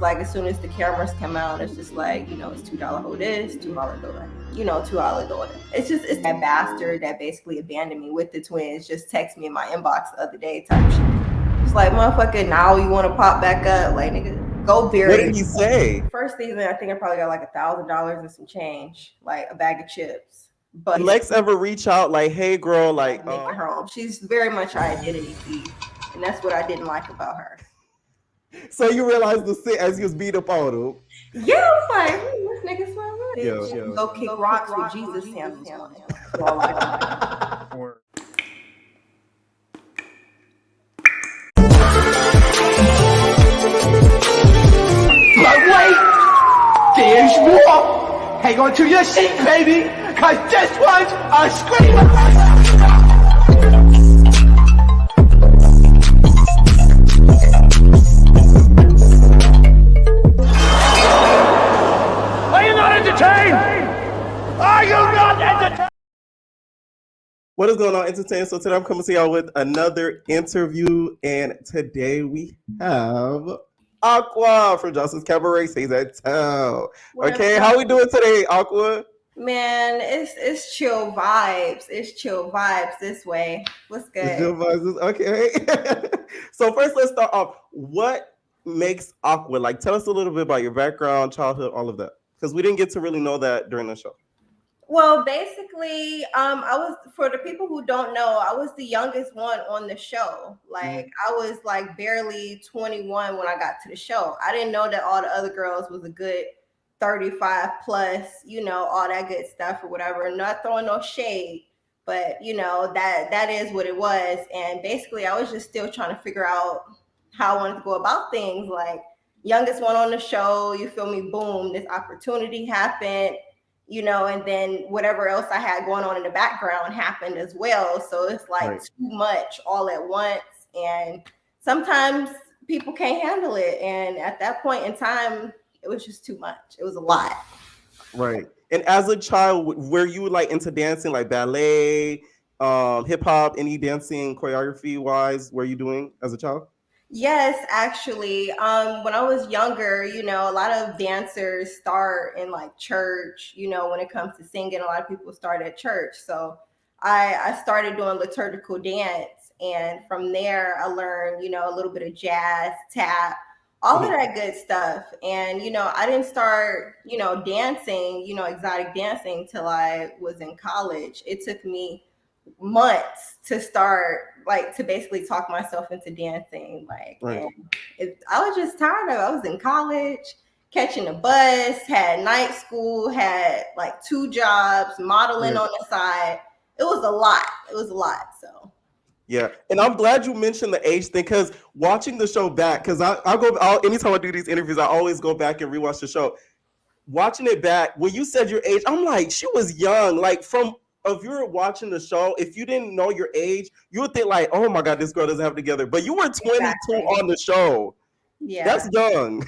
like as soon as the cameras come out, it's just like, you know, it's $2 hold this, $2 do that, you know, $2 do it. It's that bastard that basically abandoned me with the twins just text me in my inbox the other day type shit. It's like, motherfucker, now you want to pop back up? Like, nigga, go bury. What did he say? First season, I think I probably got like $1,000 and some change, like a bag of chips. But did Lex ever reach out like, hey girl, like make her own. She's very much an identity thief, and that's what I didn't like about her. So you realized the shit as you was beat up on him. Yeah, I was like, this nigga smell good. Go kick rocks with Jesus sandals on. But wait, there's more. Hang on to your seat, baby, cause this one's a screamer. What is going on, entertainment? So today I'm coming to y'all with another interview, and today we have Aqua from Joseline's Cabaret Season 2. Okay, how we doing today, Aqua? Man, it's chill vibes. It's chill vibes this way. What's good? It's chill vibes. Okay. So first, let's start off. What makes Aqua? Like, tell us a little bit about your background, childhood, all of that, because we didn't get to really know that during the show. Well, basically, I was, for the people who don't know, I was the youngest one on the show. Like, I was like barely 21 when I got to the show. I didn't know that all the other girls was a good 35 plus, you know, all that good stuff or whatever. Not throwing no shade, but you know, that is what it was. And basically, I was just still trying to figure out how I wanted to go about things. Like, youngest one on the show, you feel me? Boom, this opportunity happened. You know, and then whatever else I had going on in the background happened as well. So it's like too much all at once. And sometimes people can't handle it. And at that point in time, it was just too much. It was a lot. Right. And as a child, were you like into dancing, like ballet, hip hop, any dancing choreography wise, were you doing as a child? Yes, actually. When I was younger, you know, a lot of dancers start in like church, you know, when it comes to singing, a lot of people start at church. So I started doing liturgical dance. And from there, I learned, you know, a little bit of jazz, tap, all of that good stuff. And, you know, I didn't start, you know, dancing, you know, exotic dancing till I was in college. It took me months to start, like, to basically talk myself into dancing. Like, I was just tired of it. I was in college, catching a bus, had night school, had like 2 jobs, modeling on the side. It was a lot. So yeah, and I'm glad you mentioned the age thing, because watching the show back, because anytime I do these interviews, I always go back and rewatch the show. Watching it back, when you said your age, I'm like, she was young. Like, if you were watching the show, if you didn't know your age, you would think like, oh my God, this girl doesn't have it together. But you were 22 on the show. Yeah, that's young.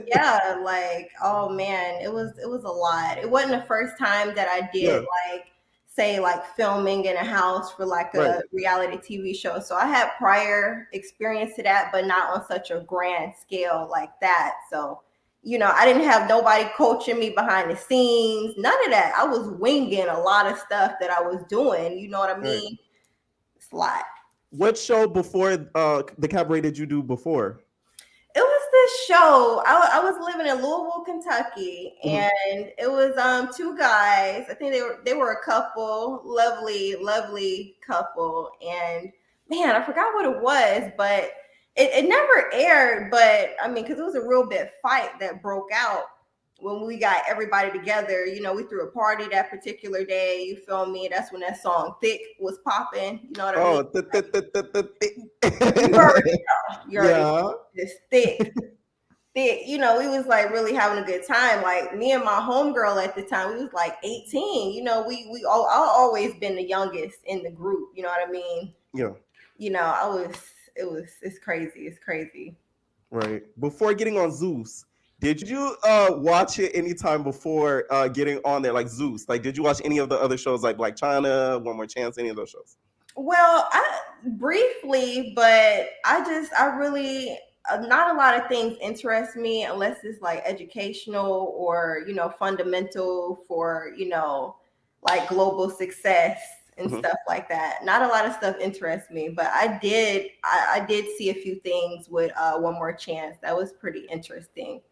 Yeah, like, oh man, it was a lot. It wasn't the first time that I did like, say, like filming in a house for like a reality TV show. So I had prior experience to that, but not on such a grand scale like that. So, you know, I didn't have nobody coaching me behind the scenes, none of that. I was winging a lot of stuff that I was doing. You know what I mean? It's a lot. What show before the Cabaret did you do before? It was this show. I was living in Louisville, Kentucky, and it was 2 guys. I think they were a couple, lovely couple. And man, I forgot what it was, but it never aired. But I mean, because it was a real big fight that broke out when we got everybody together. You know, we threw a party that particular day. You feel me? That's when that song "Thick" was popping. You know what I mean? You already know. You already know. It's thick. You know, we was like really having a good time. Like, me and my homegirl at the time, we was like 18. You know, I always been the youngest in the group. You know what I mean? Yeah. You know, it's crazy. It's crazy. Right. Before getting on Zeus, did you watch it anytime before getting on there, like Zeus? Like, did you watch any of the other shows, like Black China, One More Chance, any of those shows? Well, I briefly, but I really not a lot of things interest me unless it's like educational or fundamental for like global success and Mhm. stuff like that. Not a lot of stuff interests me, but I did see a few things with One More Chance. That was pretty interesting.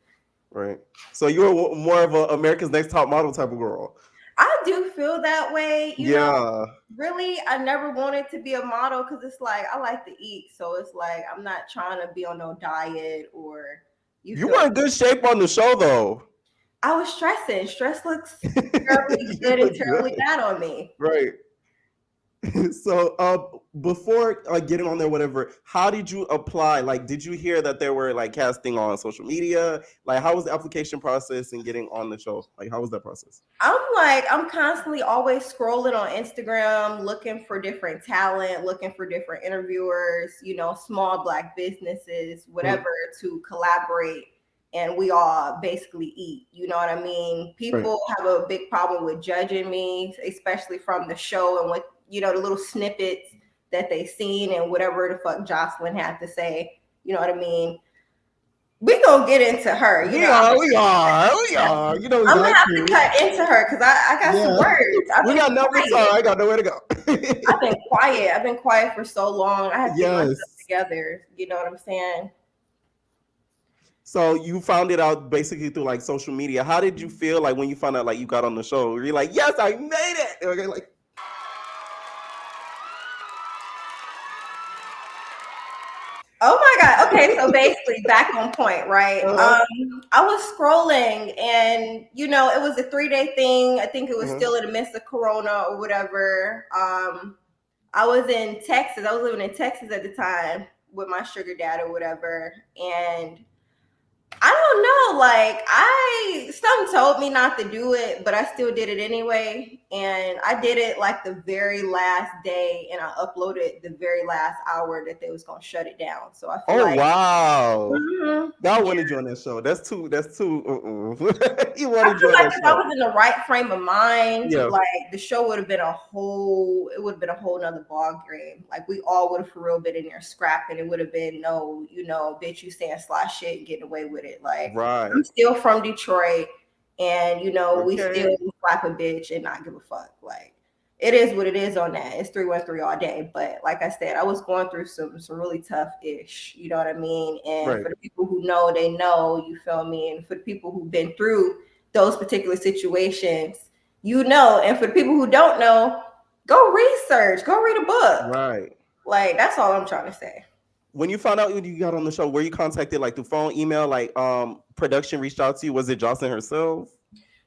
Right. So you were more of a America's Next Top Model type of girl. I do feel that way. Yeah. Really, I never wanted to be a model because it's like I like to eat. So it's like I'm not trying to be on no diet or you You feel were in good shape on the show, though. I was stressing. Stress looks terribly You good and look terribly good. bad on me. Right. So before getting on there, whatever, how did you apply? Like, did you hear that they were like casting on social media? Like, how was the application process and getting on the show? Like, how was that process? I'm constantly always scrolling on Instagram, looking for different talent, looking for different interviewers, small Black businesses, Mhm. whatever, to collaborate. And we all basically eat. You know what I mean? Right. People have a big problem with judging me, especially from the show and what, the little snippets that they seen and whatever the fuck Joseline had to say. You know what I mean? We gonna get into her. We are, we are, we are. You know we I'm gonna like have to to. cut into her because I got some Yeah. words. I've We been got nothing to quiet. talk. I got nowhere to go. I've been quiet. I've been quiet for so long. I have to get myself Yes. together. You know what I'm saying? So you found it out basically through like social media. How did you feel like when you found out like you got on the show? You're like, yes, I made it. Okay, like Oh my God. Okay, so basically back on point, right? uh-huh, I was scrolling and it was a 3-day thing. I think it was uh-huh. still in the midst of Corona or whatever. I was in Texas. I was living in Texas at the time with my sugar dad or whatever. And I don't know. Like something told me not to do it, but I still did it anyway. And I did it like the very last day, and I uploaded the very last hour that they was gonna shut it down. So I feel Oh like, wow. I yeah, wanted you on that show. That's too. You I wanted you feel on like that if I show. was in the right frame of mind, Yeah. like the show would have been it would have been a whole nother ball game. Like we all would have for real been in there scrapping. It would have been no, bitch, you saying sly shit and getting away with it. Like Right. I'm still from Detroit, and we Okay. still slap a bitch and not give a fuck. Like it is what it is on that. It's 313 all day. But like I said, I was going through some really tough ish. You know what I mean? And Right. for the people who know, they know. You feel me? And for the people who've been through those particular situations, and for the people who don't know, go research, go read a book. Right. Like that's all I'm trying to say. When you found out when you got on the show, were you contacted like through phone, email, like production reached out to you? Was it Jocelyn herself?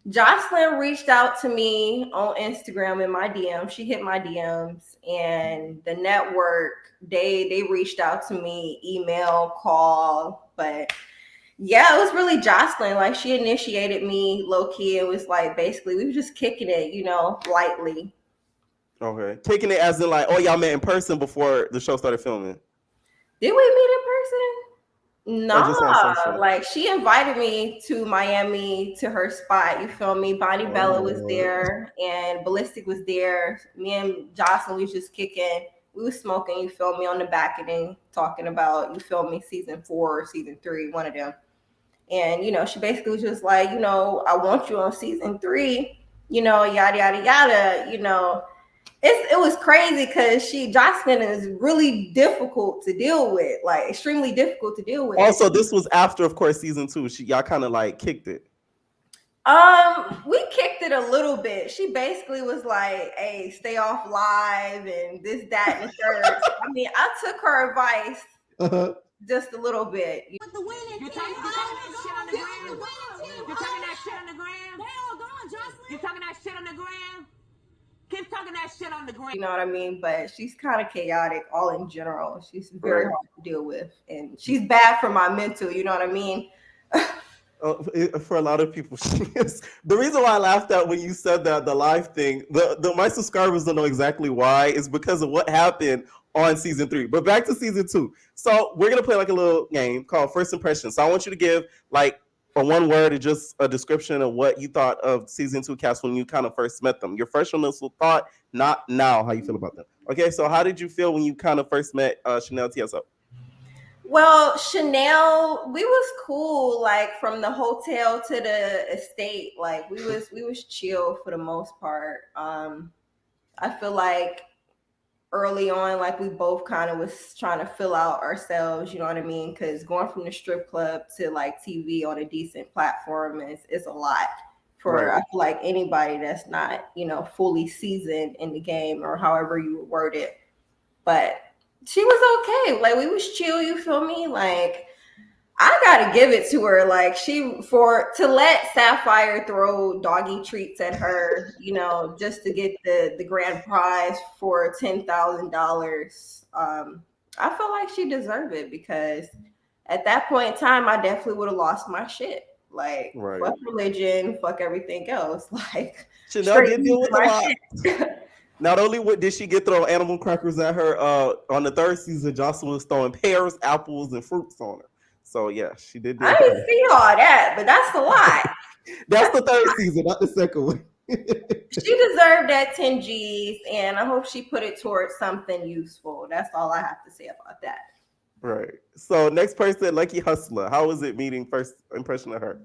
Joseline reached out to me on Instagram in my DM. She hit my DMs, and the network they reached out to me, email, call, but yeah, it was really Joseline. Like she initiated me low key. It was like basically we were just kicking it, lightly. Okay. Kicking it as in like, oh, y'all met in person before the show started filming. Did we meet in person? Or just on Nah, social? like she invited me to Miami to her spot. You feel me? Bonnie Bella was Oh. there and Ballistic was there. Me and Jocelyn, we was just kicking. We was smoking, you feel me, on the balcony, talking about, you feel me, season 4 or season 3, one of them. And, she basically was just like, I want you on season 3, yada, yada, yada, it was crazy because Jocelyn is really difficult to deal with, like extremely difficult to deal with. Also, this was after, of course, season 2. Y'all kind of like kicked it. We kicked it a little bit. She basically was like, "Hey, stay off live and this, that, and the third." I mean, I took her advice Uh-huh. just a little bit. You're talking that shit on the gram? You're talking that shit on the gram? They all gone, Jocelyn. You're talking that shit on the gram? Keep talking that shit on the gram. You know what I mean? But she's kind of chaotic all in general. She's very Right. hard to deal with. And she's bad for my mental, you know what I mean? For a lot of people, she is. The reason why I laughed at when you said that the live thing, my subscribers don't know exactly why, is because of what happened on season 3. But back to season 2. So we're gonna play like a little game called First Impressions. So I want you to give like a one word or just a description of what you thought of season 2 cast when you kind of first met them. Your first initial thought, not now how you feel about them. Okay, so how did you feel when you kind of first met Chanel TSO? Well, Chanel, we was cool, like from the hotel to the estate. Like we was chill for the most part. I feel like early on, like we both kind of was trying to fill out ourselves, you know what I mean? Because going from the strip club to like TV on a decent platform is a lot for Right. I feel like anybody that's not, fully seasoned in the game or however you would word it. But she was okay. Like we was chill, you feel me? Like I gotta give it to her. Like she for to let Sapphire throw doggy treats at her, just to get the grand prize for $10,000. I feel like she deserved it because at that point in time, I definitely would have lost my shit. Like Right. fuck religion, fuck everything else. Like Chanel straight did deal losing with a my lot. shit. Not only did she get thrown animal crackers at her, on the third season, Jocelyn was throwing pears, apples, and fruits on her. So yeah, she did deal I with didn't that. see all that, but that's a lot. That's the third season, not the second one. She deserved that 10 G's, and I hope she put it towards something useful. That's all I have to say about that. Right. So next person, Lucky Hustler. How was it meeting first impression of her?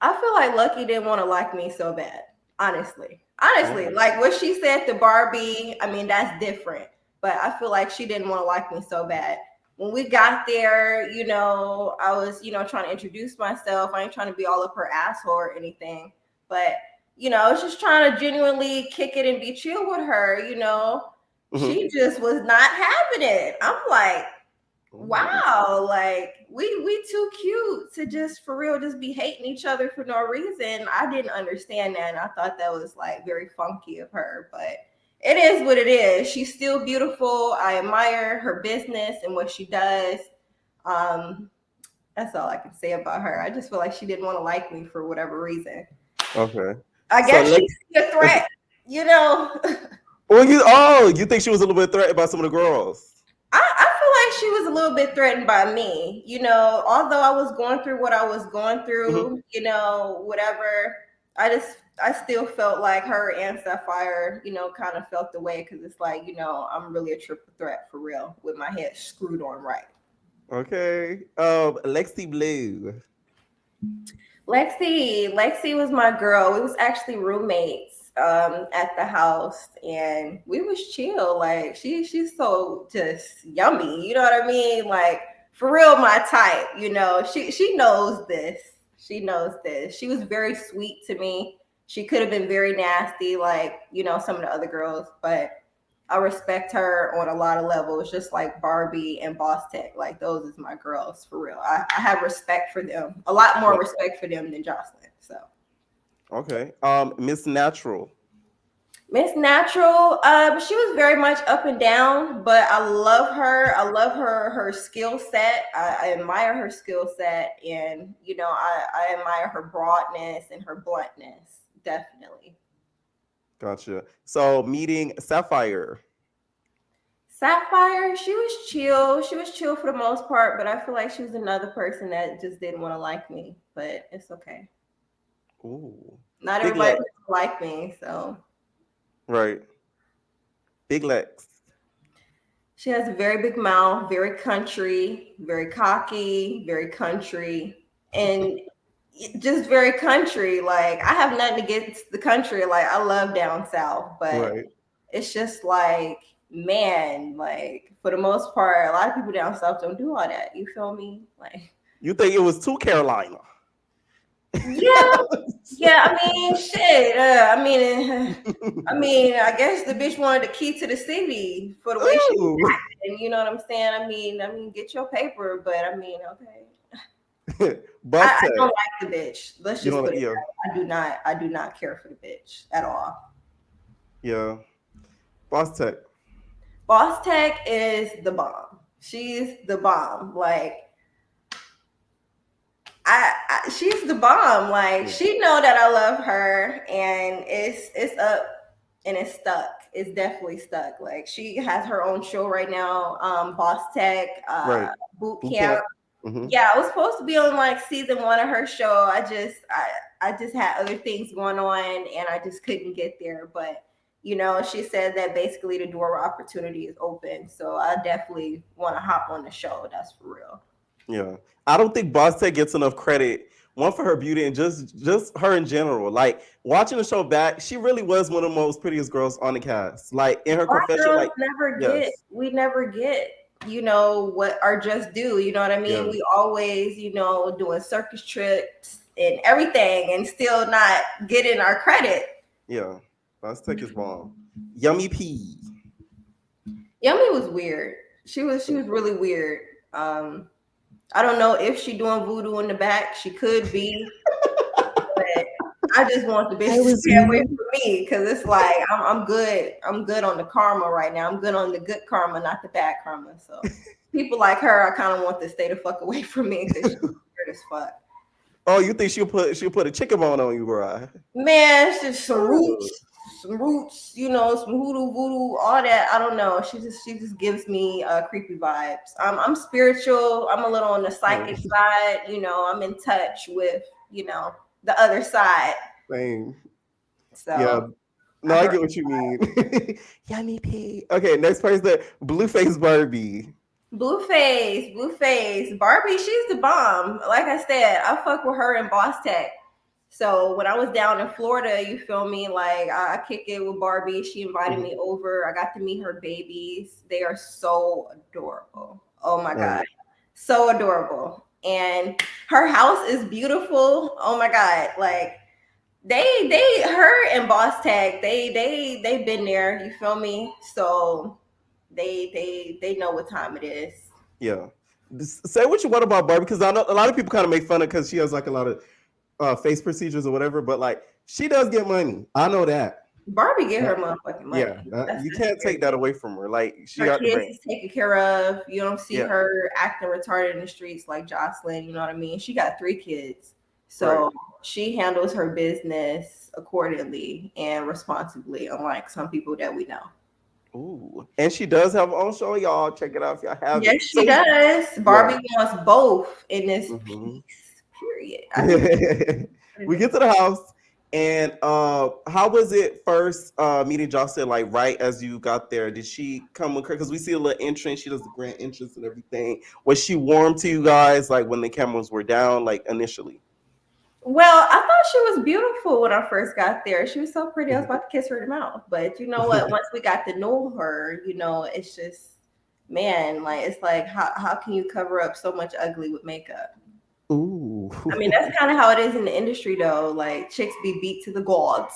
I feel like Lucky didn't want to like me so bad. Honestly. Honestly, Oh, like what she said to Barbie, I mean, that's different. But I feel like she didn't want to like me so bad. When we got there, I was, trying to introduce myself. I ain't trying to be all up her asshole or anything. But, I was just trying to genuinely kick it and be chill with her. mhm. She just was not having it. I'm like, Ooh. wow, like we too cute to just for real just be hating each other for no reason. I didn't understand that, and I thought that was like very funky of her, but it is what it is. She's still beautiful. I admire her business and what she does. um that's all I can say about her. I just feel like she didn't want to like me for whatever reason. Okay. I So guess Lex, she's a threat, you know. you think she was a little bit threatened by some of the girls? I feel like she was a little bit threatened by me, although I was going through what I was going Hmm. through, whatever. I still felt like her and Sapphire, kind of felt the way because it's like, I'm really a triple threat for real with my head screwed on right. Okay. Lexi Blue. Lexi was my girl. We was actually roommates at the house, and we was chill. Like she's so just yummy. You know what I mean? Like for real, my type. She knows this. She knows this. She was very sweet to me. She could have been very nasty, like some of the other girls, but I respect her on a lot of levels, just like Barbie and Boss Tech. Like those is my girls for real. I have respect for them, a lot more Yeah. respect for them than Joseline. So Okay. Miss Natural. Miss Natural, she was very much up and down, but I love her. I love her skill set. I admire her skill set, and I admire her broadness and her bluntness. Definitely. Gotcha. So meeting Sapphire. Sapphire, she was chill. She was chill for the most part, but I feel like she was another person that just didn't want to like me. But it's okay. Ooh. Not Big everybody Lex. like me, so Right. Big Lex. she has a very big mouth, very country, very cocky, very country, and just very country. Like I have nothing against the country. Like I love down south, but Right. it's just like, man, like for the most part, a lot of people down south don't do all that. You feel me? Like, You think it was too Carolina? yeah, yeah. I mean, shit. I guess the bitch wanted the key to the city for the way she was Ooh. acting. You know what I'm saying? Get your paper, but okay. Boss I don't Tech. like the bitch. Let's You just know, put it yeah, that way. I do not care for the bitch at all. yeah. Boss Tech. Boss Tech is the bomb. She's the bomb. Like she's the bomb. Like Yeah. she know that I love her, and it's up and it's stuck. It's definitely stuck. Like she has her own show right now. Boss Tech, Right. Boot Boot Camp. camp. Hmm. Yeah, I was supposed to be on like season one of her show. I just had other things going on, and I just couldn't get there. But she said that basically the door of opportunity is open. So I definitely want to hop on the show. That's for real. Yeah, I don't think Boss Tech gets enough credit. One for her beauty and just her in general. Like watching the show back, she really was one of the most prettiest girls on the cast. Like in her Black confession, girls like never get, yes, we never get, what our just due. You know what I mean? yeah, We always, doing circus tricks and everything and still not getting our credit. yeah. Boss Tech is bomb. Yummy P. Yummy was weird. She was really weird. Um, I don't know if she doing voodoo in the back. She could be, but I just want the bitch I to was stay away you. from me because it's like I'm good. I'm good on the karma right now. I'm good on the good karma, not the bad karma. So people like her, I kind of want to stay the fuck away from me because she's weird as fuck. Oh, you think she'll put a chicken bone on you, bro? Man, it's just Oh, some roots, some hoodoo, voodoo, all that. I don't know. She just gives me creepy vibes. I'm spiritual. I'm a little on the right. psychic side. I'm in touch with the other side. Same. Yeah. So No, I I heard get what you mean. Yummy P. Okay, next person, Blueface Barbie. Blueface, Barbie. She's the bomb. Like I said, I fuck with her in Boss Tech. So when I was down in Florida, you feel me? Like I kick it with Barbie. She invited Mhm. me over. I got to meet her babies. They are so adorable. Oh my Right. god, so adorable. And her house is beautiful. Oh my god, like her and Boss Tag, they've been there. You feel me? So they know what time it is. Yeah. Say what you want about Barbie because I know a lot of people kind of make fun of because she has like a lot of face procedures or whatever, but like she does get money. I know that. Barbie get Uh, her motherfucking yeah, money. That's you just can't take that crazy. away from her. Like she Her got the kids brain. is taken care of. You don't see Yeah, her acting retarded in the streets like Joseline. You know what I mean? She got 3 kids, right. so she handles her business accordingly and responsibly, unlike some people that we know. Ooh, and she does have her own show, y'all. Check it out if y'all haven't. Yes, she So does. yeah. Barbie wants both in this Mhm. piece. Period. I think that's what We it get is. to the house, and how was it first meeting Jocelyn? Like right as you got there, did she come with her? Because we see a little entrance. She does the grand entrance and everything. Was she warm to you guys? Like when the cameras were down, like initially? Well, I thought she was beautiful when I first got there. She was so pretty. I was Mhm. about to kiss her in the mouth. But you know what? Once we got to know her, it's just, man, like, it's like, how can you cover up so much ugly with makeup? Ooh, I mean, that's kind of how it is in the industry, though. Like, chicks be beat to the gods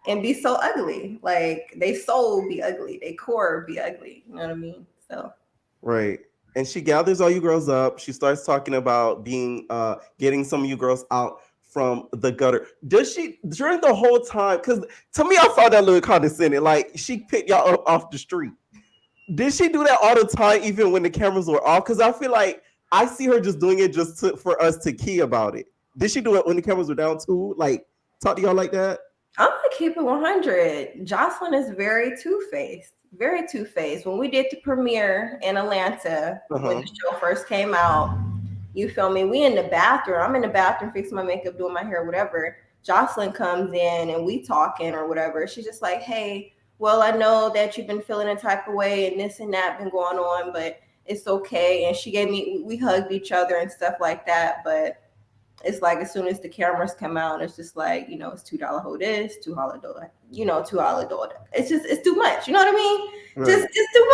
and be so ugly. Like, they soul be ugly, they core be ugly. You know what I mean? So, right. And she gathers all you girls up. She starts talking about being getting some of you girls out from the gutter. Does she during the whole time? Because to me, I found that a little condescending. Like she picked y'all up off the street. Did she do that all the time, even when the cameras were off? Because I feel like I see her just doing it for us to key about it. Did she do it when the cameras were down too? Like talk to y'all like that? I'm gonna keep it 100. Jocelyn is very two-faced. Very two-faced. When we did the premiere in Atlanta, Uh when huh. the show first came out, you feel me? We in the bathroom. I'm in the bathroom fixing my makeup, doing my hair, whatever. Jocelyn comes in and we talking or whatever. She's just like, hey, well, I know that you've been feeling a type of way and this and that been going on, but it's okay. And she gave me, we hugged each other and stuff like that. But it's like as soon as the cameras come out, it's just like, it's $2 hold this, $2 dollar, $2 dollar. It's too much. You know what I mean? Just Right. it's too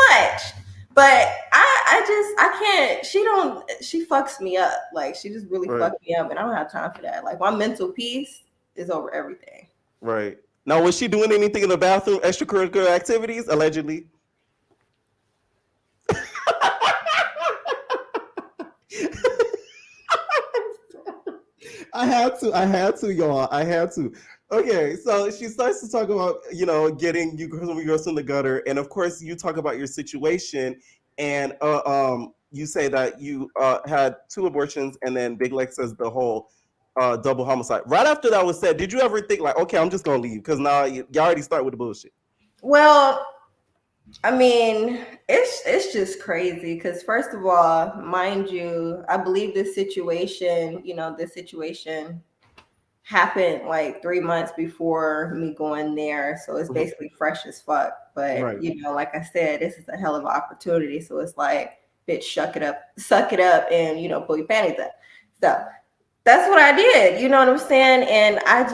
much. But I can't. She fucks me up. Like she just really Right. fucked me up, and I don't have time for that. Like my mental peace is over everything. Right. Now, was she doing anything in the bathroom? Extracurricular activities, allegedly. I had to. I had to, y'all. I had to. Okay, so she starts to talk about, getting you girls in the gutter, and of course, you talk about your situation, and you say that you had 2 abortions, and then Big Lex says the whole double homicide. Right after that was said, did you ever think like, okay, I'm just gonna leave because now you already start with the bullshit? Well, I mean, it's just crazy because first of all, mind you, I believe this situation happened like 3 months before me going there. So it's Mhm. basically fresh as fuck. But, Right. like I said, this is a hell of an opportunity. So it's like, bitch, suck it up, and pull your panties up. So that's what I did. You know what I'm saying? And I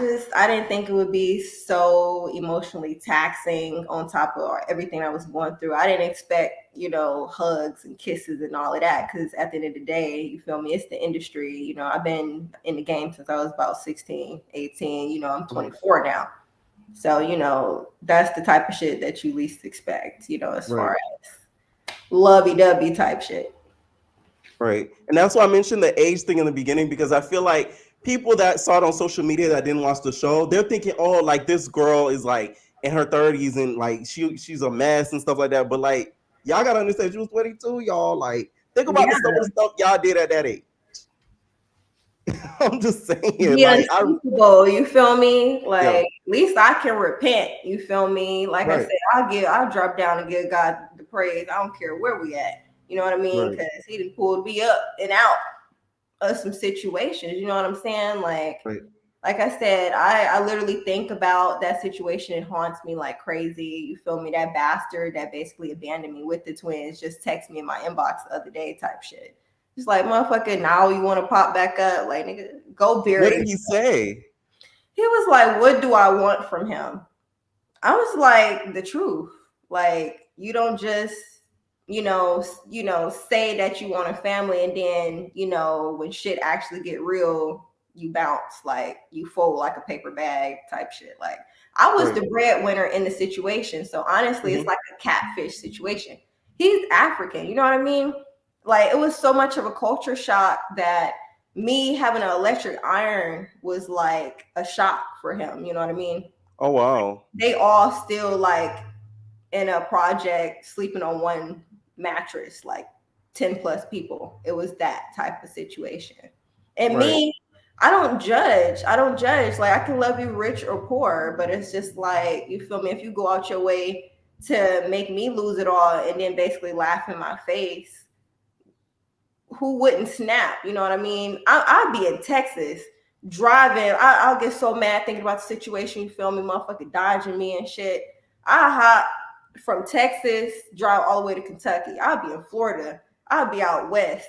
didn't think it would be so emotionally taxing on top of everything I was going through. I didn't expect, hugs and kisses and all of that. Cause at the end of the day, you feel me? It's the industry. I've been in the game since I was about 16, 18, I'm 24 now. So, that's the type of shit that you least expect, as far as lovey-dovey type shit. Right. And that's why I mentioned the age thing in the beginning, because I feel like people that saw it on social media that didn't watch the show, they're thinking, oh, like this girl is like in her 30s and like she's a mess and stuff like that. But like y'all gotta understand she was 22, y'all. Like think about Yeah. some of the stuff y'all did at that age. I'm just saying, Be like unspeakable, you feel me? Like yeah. at least I can repent, you feel me? Like I Right. said, I'll drop down and give God the praise. I don't care where we at. You know what I mean? Right. Because he done pulled me up and out of some situations. You know what I'm saying? Right. Like I said, I literally think about that situation. It haunts me like crazy. You feel me? That bastard that basically abandoned me with the twins just texted me in my inbox the other day type shit. Just like, motherfucker, now you want to pop back up? Like, nigga, go bury What it. did he say? He was like, what do I want from him? I was like, the truth. Like, you don't just, say that you want a family and then, when shit actually get real, you bounce, like you fold like a paper bag type shit. Like I was the breadwinner in the situation. So honestly, it's like a catfish situation. He's African, you know what I mean? Like it was so much of a culture shock that me having an electric iron was like a shock for him, you know what I mean? Oh wow. They all still like in a project sleeping on one mattress, like 10 plus people. It was that type of situation. And me, I don't judge. Like I can love you rich or poor, but it's just like, you feel me? If you go out your way to make me lose it all and then basically laugh in my face, who wouldn't snap? You know what I mean? I'd be in Texas driving. I'll get so mad thinking about the situation. You feel me? Motherfucker dodging me and shit. I hop from Texas, drive all the way to Kentucky. I'll be in Florida. I'll be out west,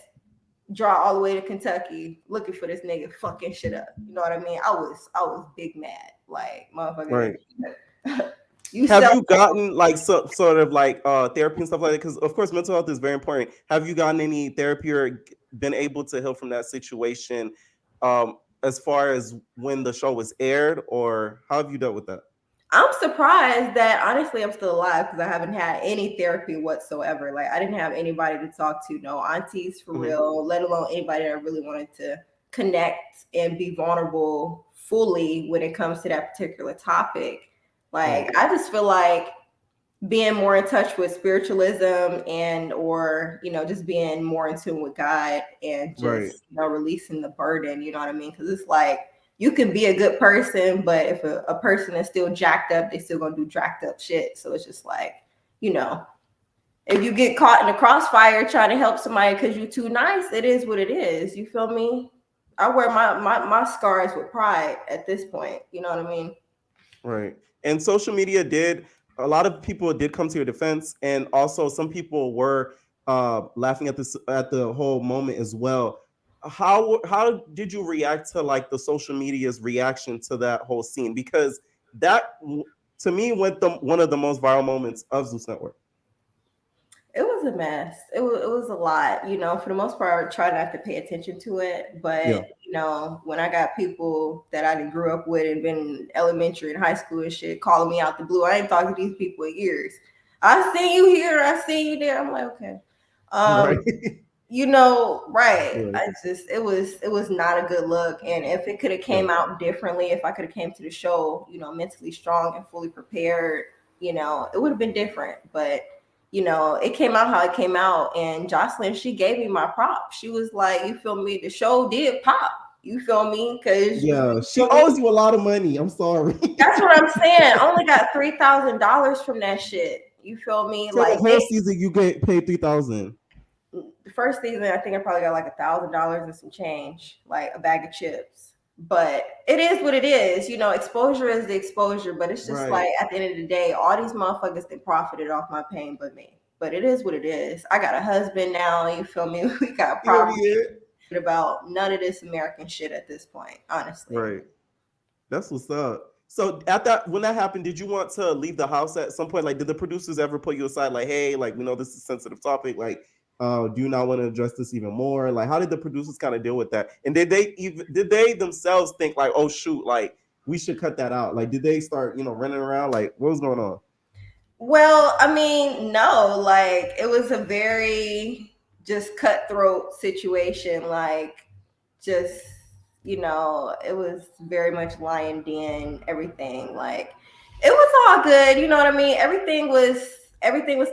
drive all the way to Kentucky, looking for this nigga fucking shit up. You know what I mean? I was big mad, like motherfucker. Right. You have you gotten like sort of like therapy and stuff like that? Because of course, mental health is very important. Have you gotten any therapy or been able to heal from that situation? As far as when the show was aired, or how have you dealt with that? I'm surprised that honestly I'm still alive because I haven't had any therapy whatsoever. Like I didn't have anybody to talk to, no aunties for real, let alone anybody that really wanted to connect and be vulnerable fully when it comes to that particular topic. Like I just feel like being more in touch with spiritualism and or just being more in tune with God and just releasing the burden, you know what I mean? Because it's like you can be a good person, but if a person is still jacked up, they still gonna do jacked up shit. So it's just like, if you get caught in the crossfire trying to help somebody because you're too nice, it is what it is. You feel me? I wear my scars with pride at this point. You know what I mean? Right. And social media a lot of people did come to your defense, and also some people were laughing at the whole moment as well. How did you react to like the social media's reaction to that whole scene? Because that to me went one of the most viral moments of Zeus Network. It was a mess. It was a lot. For the most part, I try not to pay attention to it. But when I got people that I grew up with and been in elementary and high school and shit calling me out the blue, I ain't talked to these people in years. I seen you here, I seen you there. I'm like, okay. Right. Right. It was not a good look. And if it could have came out differently, if I could have came to the show, mentally strong and fully prepared, it would have been different. But it came out how it came out. And Joseline, she gave me my props. She was like, you feel me? The show did pop. You feel me? Because she owes you a lot of money. I'm sorry. That's what I'm saying. I only got $3,000 from that shit. You feel me? For the whole season, you get paid $3,000. The first season, I think I probably got like $1,000 and some change, like a bag of chips. But it is what it is. Exposure is the exposure. But it's just like at the end of the day, all these motherfuckers that profited off my pain but me. but it is what it is. I got a husband now. You feel me? We got You know problems me? about none of this American shit at this point, honestly. Right. That's what's up. So at that when that happened, did you want to leave the house at some point? Like, did the producers ever put you aside? Like, hey, like we know this is a sensitive topic. Like, do you not want to address this even more? Like, how did the producers kind of deal with that? And did they themselves think like, oh shoot, like we should cut that out? Like, did they start running around? Like, what was going on? Well, I mean, no, like it was a very just cutthroat situation. Like, just, it was very much lion den, everything. Like, it was all good, you know what I mean? Everything was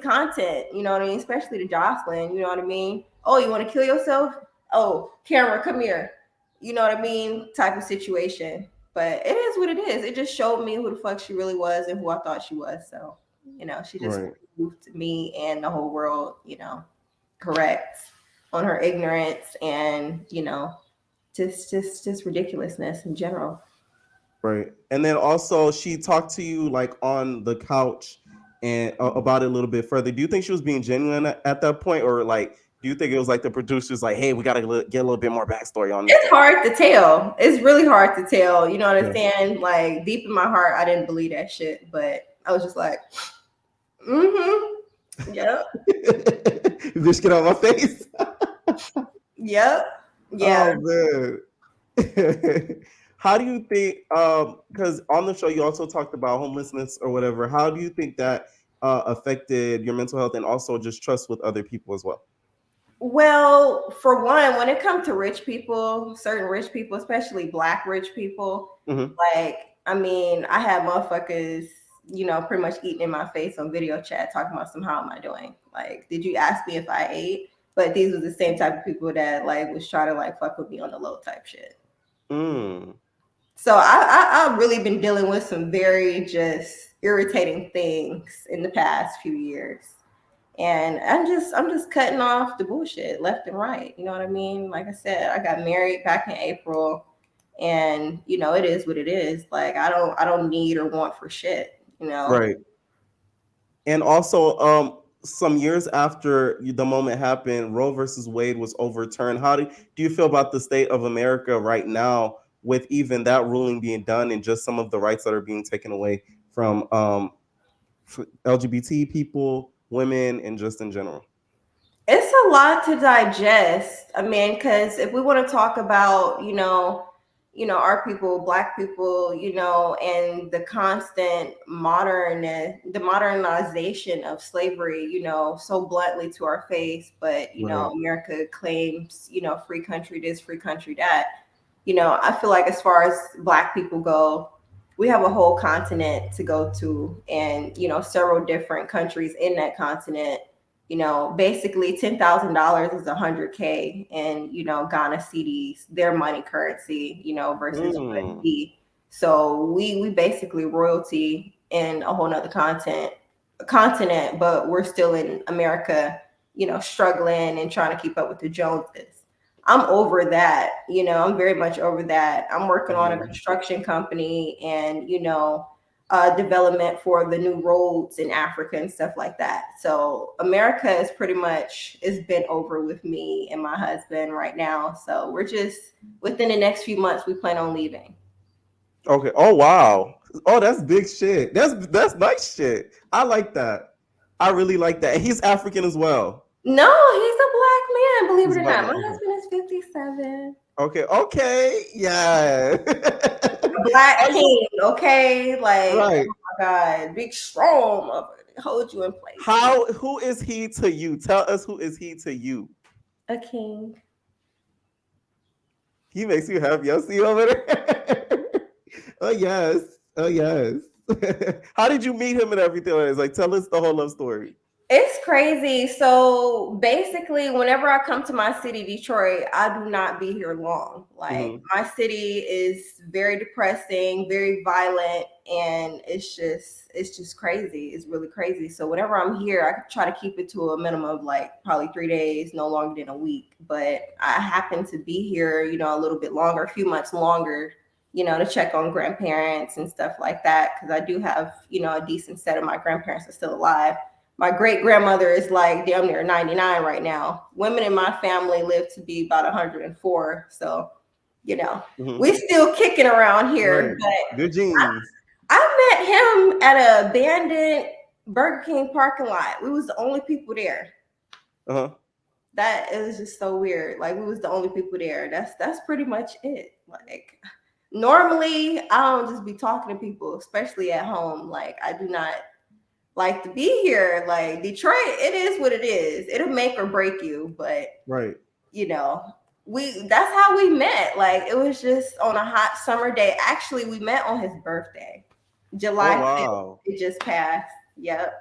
content, you know what I mean? Especially to Joseline, you know what I mean? Oh, you want to kill yourself? Oh, camera, come here. You know what I mean? Type of situation. But it is what it is. It just showed me who the fuck she really was and who I thought she was. So, she just Right. proved me and the whole world, correct on her ignorance and, just ridiculousness in general. Right. And then also she talked to you like on the couch and about it a little bit further. Do you think she was being genuine at that point, or like do you think it was like the producers like, hey, we got to get a little bit more backstory on this? It's hard to tell. It's really hard to tell. You know what I'm Yeah. saying? Like deep in my heart, I didn't believe that shit, but I was just like, mm-hmm. Yep. Just get out my face. Yep. Yeah. Oh man. How do you think? Because on the show you also talked about homelessness or whatever. How do you think that affected your mental health and also just trust with other people as well? Well, for one, when it comes to rich people, certain rich people, especially black rich people, Mm-hmm. like, I mean, I had motherfuckers, pretty much eating in my face on video chat talking about some, how am I doing? Like, did you ask me if I ate? But these were the same type of people that like was trying to like fuck with me on the low type shit. Mm. So I've really been dealing with some very just irritating things in the past few years. And I'm just cutting off the bullshit left and right. You know what I mean? Like I said, I got married back in April, and it is what it is. Like I don't need or want for shit. Right. And also, some years after the moment happened, Roe versus Wade was overturned. How do you feel about the state of America right now, with even that ruling being done and just some of the rights that are being taken away from LGBT people, women, and just in general? It's a lot to digest. I mean, because if we want to talk about, our people, black people, and the constant the modernization of slavery, so bluntly to our face, but Right. America claims, free country this, free country that. I feel like as far as black people go, we have a whole continent to go to, and several different countries in that continent. Basically $10,000 is 100K, and Ghana cedis, their money currency, versus Mm. USD. So we basically royalty in a whole nother continent, but we're still in America, struggling and trying to keep up with the Joneses. I'm over that, I'm very much over that. I'm working on a Mhm. construction company and, development for the new roads in Africa and stuff like that. So America is pretty much is been over with me and my husband right now. So we're just within the next few months we plan on leaving. Okay. Oh wow. Oh, that's big shit. That's nice shit. I like that. I really like that. And he's African as well. No, he's a black man, believe He's it a or black not. man. My Okay. husband is 57. Okay. Okay. Yeah. A black Are you king, okay? Like, right? oh my God, big strong motherfucker, hold you in place. Who is he to you? Tell us, who is he to you? A king. He makes you happy. I see over there. Oh yes. Oh yes. How did you meet him and everything? It's like, tell us the whole love story. It's crazy. So basically, whenever I come to my city, Detroit, I do not be here long. Like Hmm. my city is very depressing, very violent, and it's just crazy. It's really crazy. So whenever I'm here, I try to keep it to a minimum of like probably 3 days, no longer than a week. But I happen to be here, a little bit longer, a few months longer, to check on grandparents and stuff like that. Cause I do have, a decent set of my grandparents are still alive. My great grandmother is like damn near 99 right now. Women in my family live to be about 104. So, we still kicking around here. Right. But Good genes. I met him at an abandoned Burger King parking lot. We was the only people there. Uh-huh. That it was just so weird. Like we was the only people there. That's pretty much it. Like normally I don't just be talking to people, especially at home. Like I do not like to be here. Like Detroit, it is what it is. It'll make or break you, but Right. That's how we met. Like it was just on a hot summer day. Actually, we met on his birthday. July 5th. Wow. It just passed. Yep.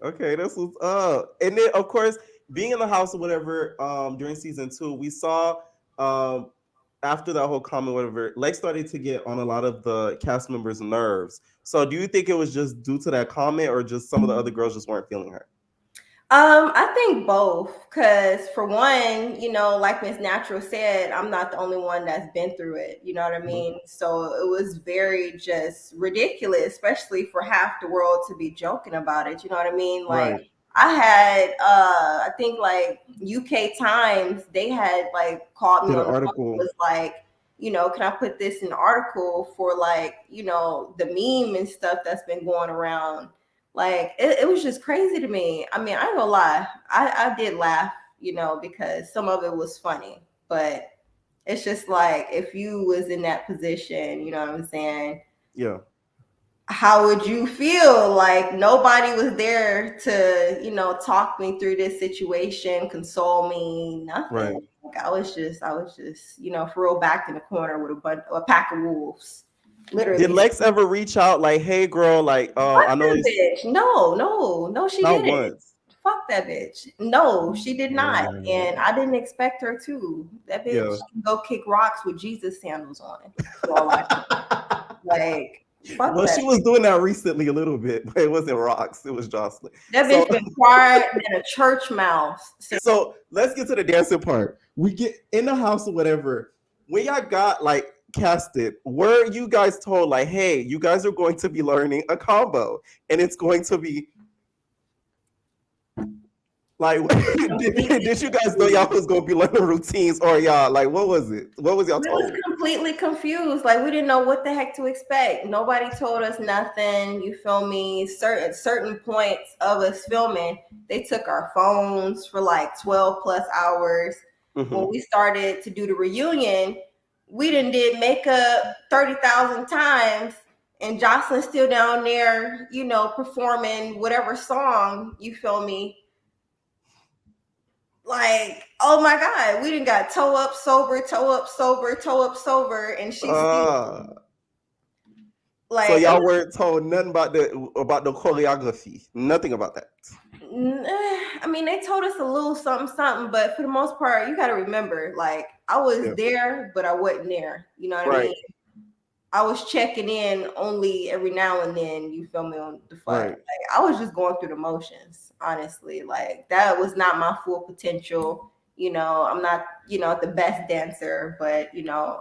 Okay, that's what's up. And then of course, being in the house or whatever, during season 2, we saw after that whole comment, whatever, Lex started to get on a lot of the cast members' nerves. So do you think it was just due to that comment or just some of the other girls just weren't feeling her? I think both, because for one, like Miss Natural said, I'm not the only one that's been through it. You know what I mean? So it was very just ridiculous, especially for half the world to be joking about it. You know what I mean? Like Right. I had, I think like UK Times, they had like called me Did on an the phone, article. was like, can I put this in an article for like, the meme and stuff that's been going around. Like it was just crazy to me. I mean, I ain't gonna lie, I did laugh, because some of it was funny, but it's just like if you was in that position, you know what I'm saying? Yeah. How would you feel? Like nobody was there to, talk me through this situation, console me, nothing. Right. Like I was just, for real backed in the corner with a pack of wolves. Literally. Did Lex ever reach out like, "Hey, girl, like, Fuck I know that it's bitch. No, she not didn't. once." Fuck that bitch. No, she did not. And I didn't expect her to. That bitch Yeah. can go kick rocks with Jesus sandals on. For all I know. Like, fuck Well, that. she was doing that recently a little bit, but it wasn't rocks. It was Joseline. That So, bitch been quiet than a church mouse. so let's get to the dancing part. We get in the house or whatever. When y'all got like casted, were you guys told like, "Hey, you guys are going to be learning a combo, and it's going to be like," did you guys know y'all was gonna be learning routines, or y'all like what was it? What was y'all We told? was completely confused. Like we didn't know what the heck to expect. Nobody told us nothing. You feel me? Certain points of us filming, they took our phones for like 12 plus hours. When we started to do the reunion, we did makeup 30,000 times, and Jocelyn's still down there, performing whatever song. You feel me? Like, oh my God, we didn't got toe up sober, toe up sober, toe up sober, and she's still like. So y'all weren't told nothing about the choreography, nothing about that. I mean, they told us a little something, but for the most part, you got to remember, like, I was there, but I wasn't there. You know what I mean? I was checking in only every now and then, you feel me, on the fun. Right. Like, I was just going through the motions, honestly. Like, that was not my full potential. I'm not, the best dancer, but,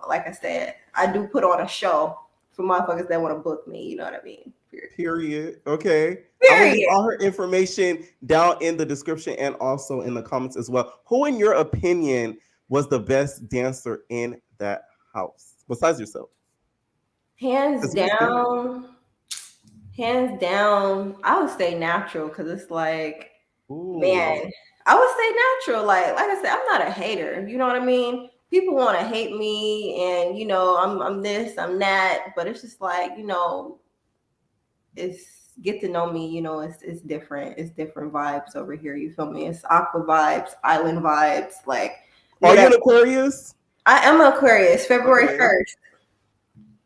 like I said, I do put on a show for motherfuckers that want to book me. You know what I mean? Period. Okay. Period. I'm gonna leave all her information down in the description and also in the comments as well. Who, in your opinion, was the best dancer in that house besides yourself? Hands down, I would say Natural, because it's like, man, I would say Natural. Like I said, I'm not a hater. You know what I mean? People want to hate me, and I'm this, I'm that, but it's just like, it's get to know me. It's different. It's different vibes over here. You feel me? It's Aqua vibes, island vibes. Like, are you an Aquarius? I am an Aquarius. February 1st.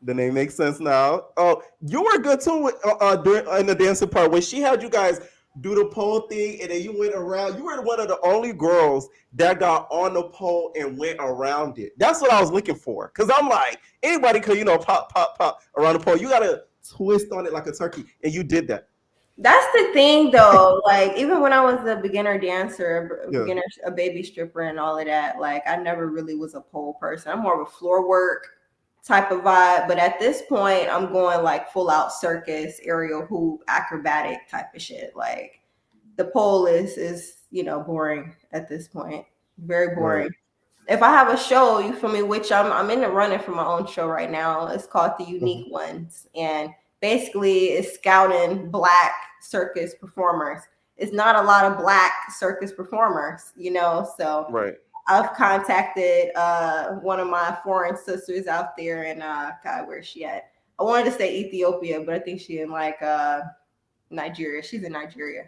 The name makes sense now. Oh, you were good too in the dancing part when she had you guys do the pole thing, and then you went around. You were one of the only girls that got on the pole and went around it. That's what I was looking for, because I'm like, anybody could, pop, pop, pop around the pole. You gotta twist on it like a turkey, and you did that. That's the thing, though. Like, even when I was a beginner dancer, a baby stripper, and all of that, like, I never really was a pole person. I'm more of a floor work type of vibe. But at this point, I'm going like full out circus, aerial hoop, acrobatic type of shit. Like, the pole is boring at this point. Very boring. Right. If I have a show, you feel me, which I'm in the running for my own show right now. It's called The Unique Ones. And basically it's scouting black circus performers. It's not a lot of black circus performers, so Right. I've contacted one of my foreign sisters out there in God, where's she at? I wanted to say Ethiopia, but I think she in like Nigeria. She's in Nigeria.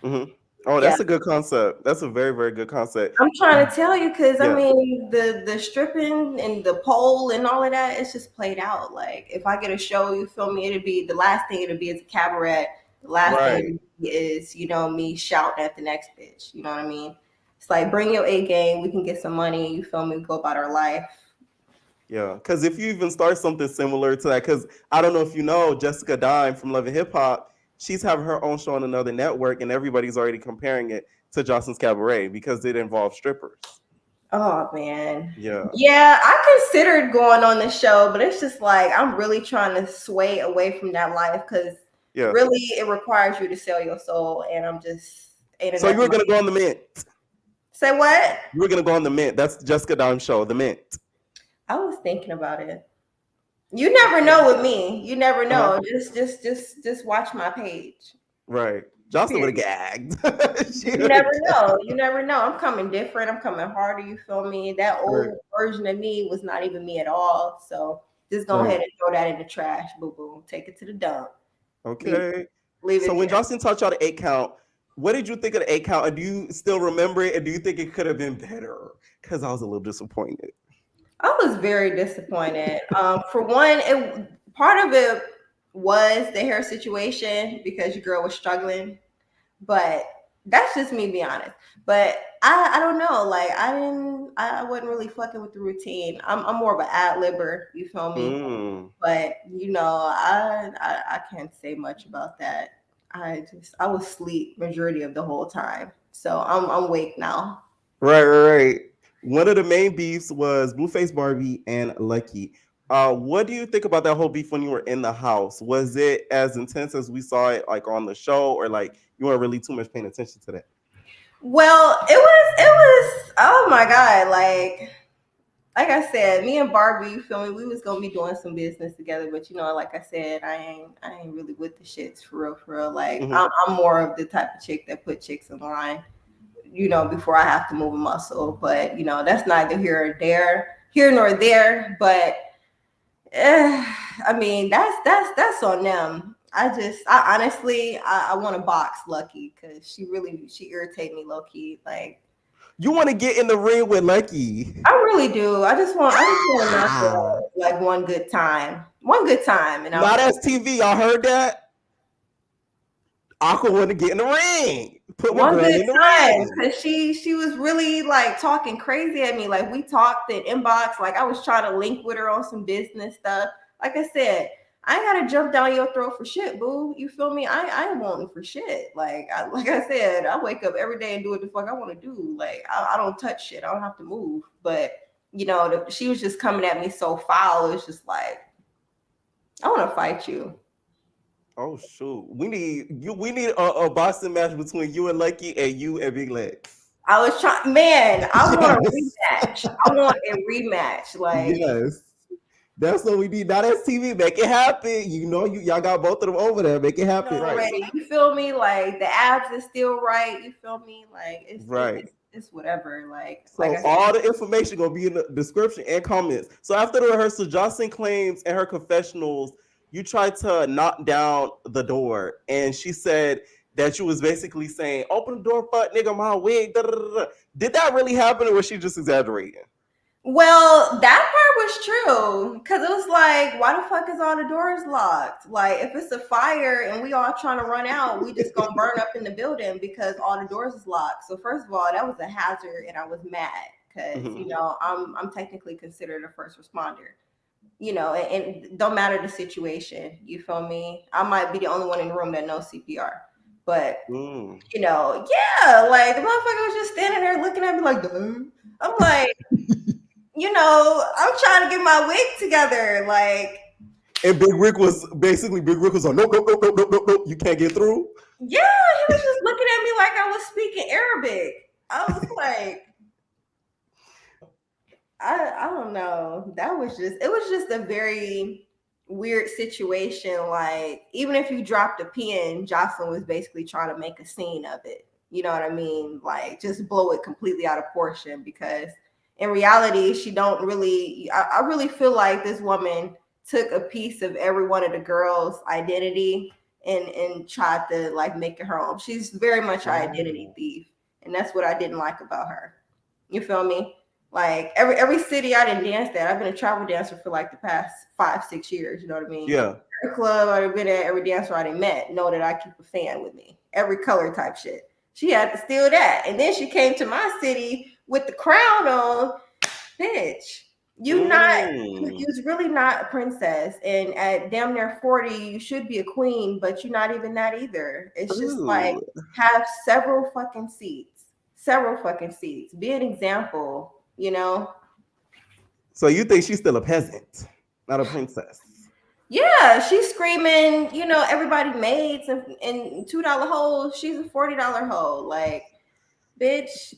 Mm-hmm. Oh, Yeah. that's a good concept. That's a very, very good concept. I'm trying to tell you because I Yeah. mean the stripping and the pole and all of that, it's just played out. Like if I get a show, you feel me, it'd be the last thing it'll be is a cabaret. The last Right. thing is, me shouting at the next bitch. You know what I mean? It's like bring your A game, we can get some money, you feel me, go about our life. Yeah, because if you even start something similar to that, because I don't know if you know, Jessica Dime from Love and Hip Hop, she's having her own show on another network, and everybody's already comparing it to Jocelyn's Cabaret because it involves strippers. Oh man. Yeah. Yeah, I considered going on the show, but it's just like I'm really trying to sway away from that life because Yeah. really it requires you to sell your soul, and I'm just ain't So you enough were gonna money. go on the Mint. Say what? You were gonna go on the Mint. That's Jessica Dime's show, the Mint. I was thinking about it. You never know with me. You never know. Just watch my page. Right. Jocelyn would Period. have gagged. You never know. You never know. I'm coming different. I'm coming harder. You feel me? That old Right. version of me was not even me at all. So just go Right. ahead and throw that in the trash. Boo boo. Take it to the dump. Okay. Leave So it when there. Jocelyn taught y'all the 8 count, what did you think of the 8 count? And do you still remember it? And do you think it could have been better? Because I was a little disappointed. I was very disappointed. For one, part of it was the hair situation because your girl was struggling, but that's just me being honest. But I don't know. Like I wasn't really fucking with the routine. I'm more of an ad libber. You feel me? Mm. But I can't say much about that. I was asleep majority of the whole time, so I'm awake now. Right. One of the main beefs was Blueface Barbie and Lucky. What do you think about that whole beef when you were in the house? Was it as intense as we saw it like on the show, or like you weren't really too much paying attention to that? Well, it was oh my god, like I said, me and Barbie, you feel me, we was gonna be doing some business together, but like I said, I ain't really with the shits for real. Like I'm more of the type of chick that put chicks in line, before I have to move a muscle. But that's neither here nor there. But I mean, that's on them. I honestly, I want to box Lucky because she irritates me low key. Like You want to get in the ring with Lucky? I really do. I just want to knock her like one good time, and Not as TV. Y'all heard that? Aqua want to get in the ring. Put my one girl good in the time ring. because she was really like talking crazy at me. Like we talked in inbox. Like I was trying to link with her on some business stuff. Like I said, I ain't gotta jump down your throat for shit, boo. You feel me? I ain't wanting for shit. Like I said, I wake up every day and do what the fuck I want to do. Like I don't touch shit. I don't have to move. But she was just coming at me so foul. It's just like I want to fight you. Oh shoot! We need a boxing match between you and Lucky and you and Big Legs. I was trying, man. I want a Yes. rematch. I want a rematch. Like Yes. That's what we need. Not as TV. Make it happen. Y'all got both of them over there. Make it happen. Right. already. You feel me? Like the abs is still right. You feel me? Like it's whatever. Like So I said, all the information gonna be in the description and comments. So after the rehearsal, Jocelyn claims in her confessionals, you tried to knock down the door, and she said that you was basically saying, "Open the door, fuck nigga, my wig." Da, da, da, da. Did that really happen, or was she just exaggerating? well, that part was true because it was like, why the fuck is all the doors locked? Like, if it's a fire and we all trying to run out, we just gonna burn up in the building because all the doors is locked. So first of all, that was a hazard, and I was mad because I'm technically considered a first responder. And it don't matter the situation. You feel me? I might be the only one in the room that knows CPR. But yeah, like the motherfucker was just standing there looking at me like, duh. I'm like, I'm trying to get my wig together. Like, And Big Rick was like, nope, you can't get through. Yeah, he was just looking at me like I was speaking Arabic. I was like, I don't know. It was just a very weird situation. Like, even if you dropped a pin, Joseline was basically trying to make a scene of it. You know what I mean? Like, just blow it completely out of proportion, because in reality, she don't really I really feel like this woman took a piece of every one of the girls' identity and tried to like make it her own. She's very much an identity Oh. thief. And that's what I didn't like about her. You feel me? Like every city I didn't dance at, I've been a travel dancer for like the past 5-6 years. You know what I mean? Yeah. Every club I've been at, every dancer I done met, know that I keep a fan with me. Every color type shit. She had to steal that, and then she came to my city with the crown on. Bitch, you Mm. was really not a princess, and at damn near 40, you should be a queen, but you're not even that either. It's just like Ooh. have several fucking seats, several fucking seats. Be an example, you know. So you think she's still a peasant, not a princess? Yeah, she's screaming, you know, everybody maids and $2 hoes. She's a $40 hoe. Like, bitch,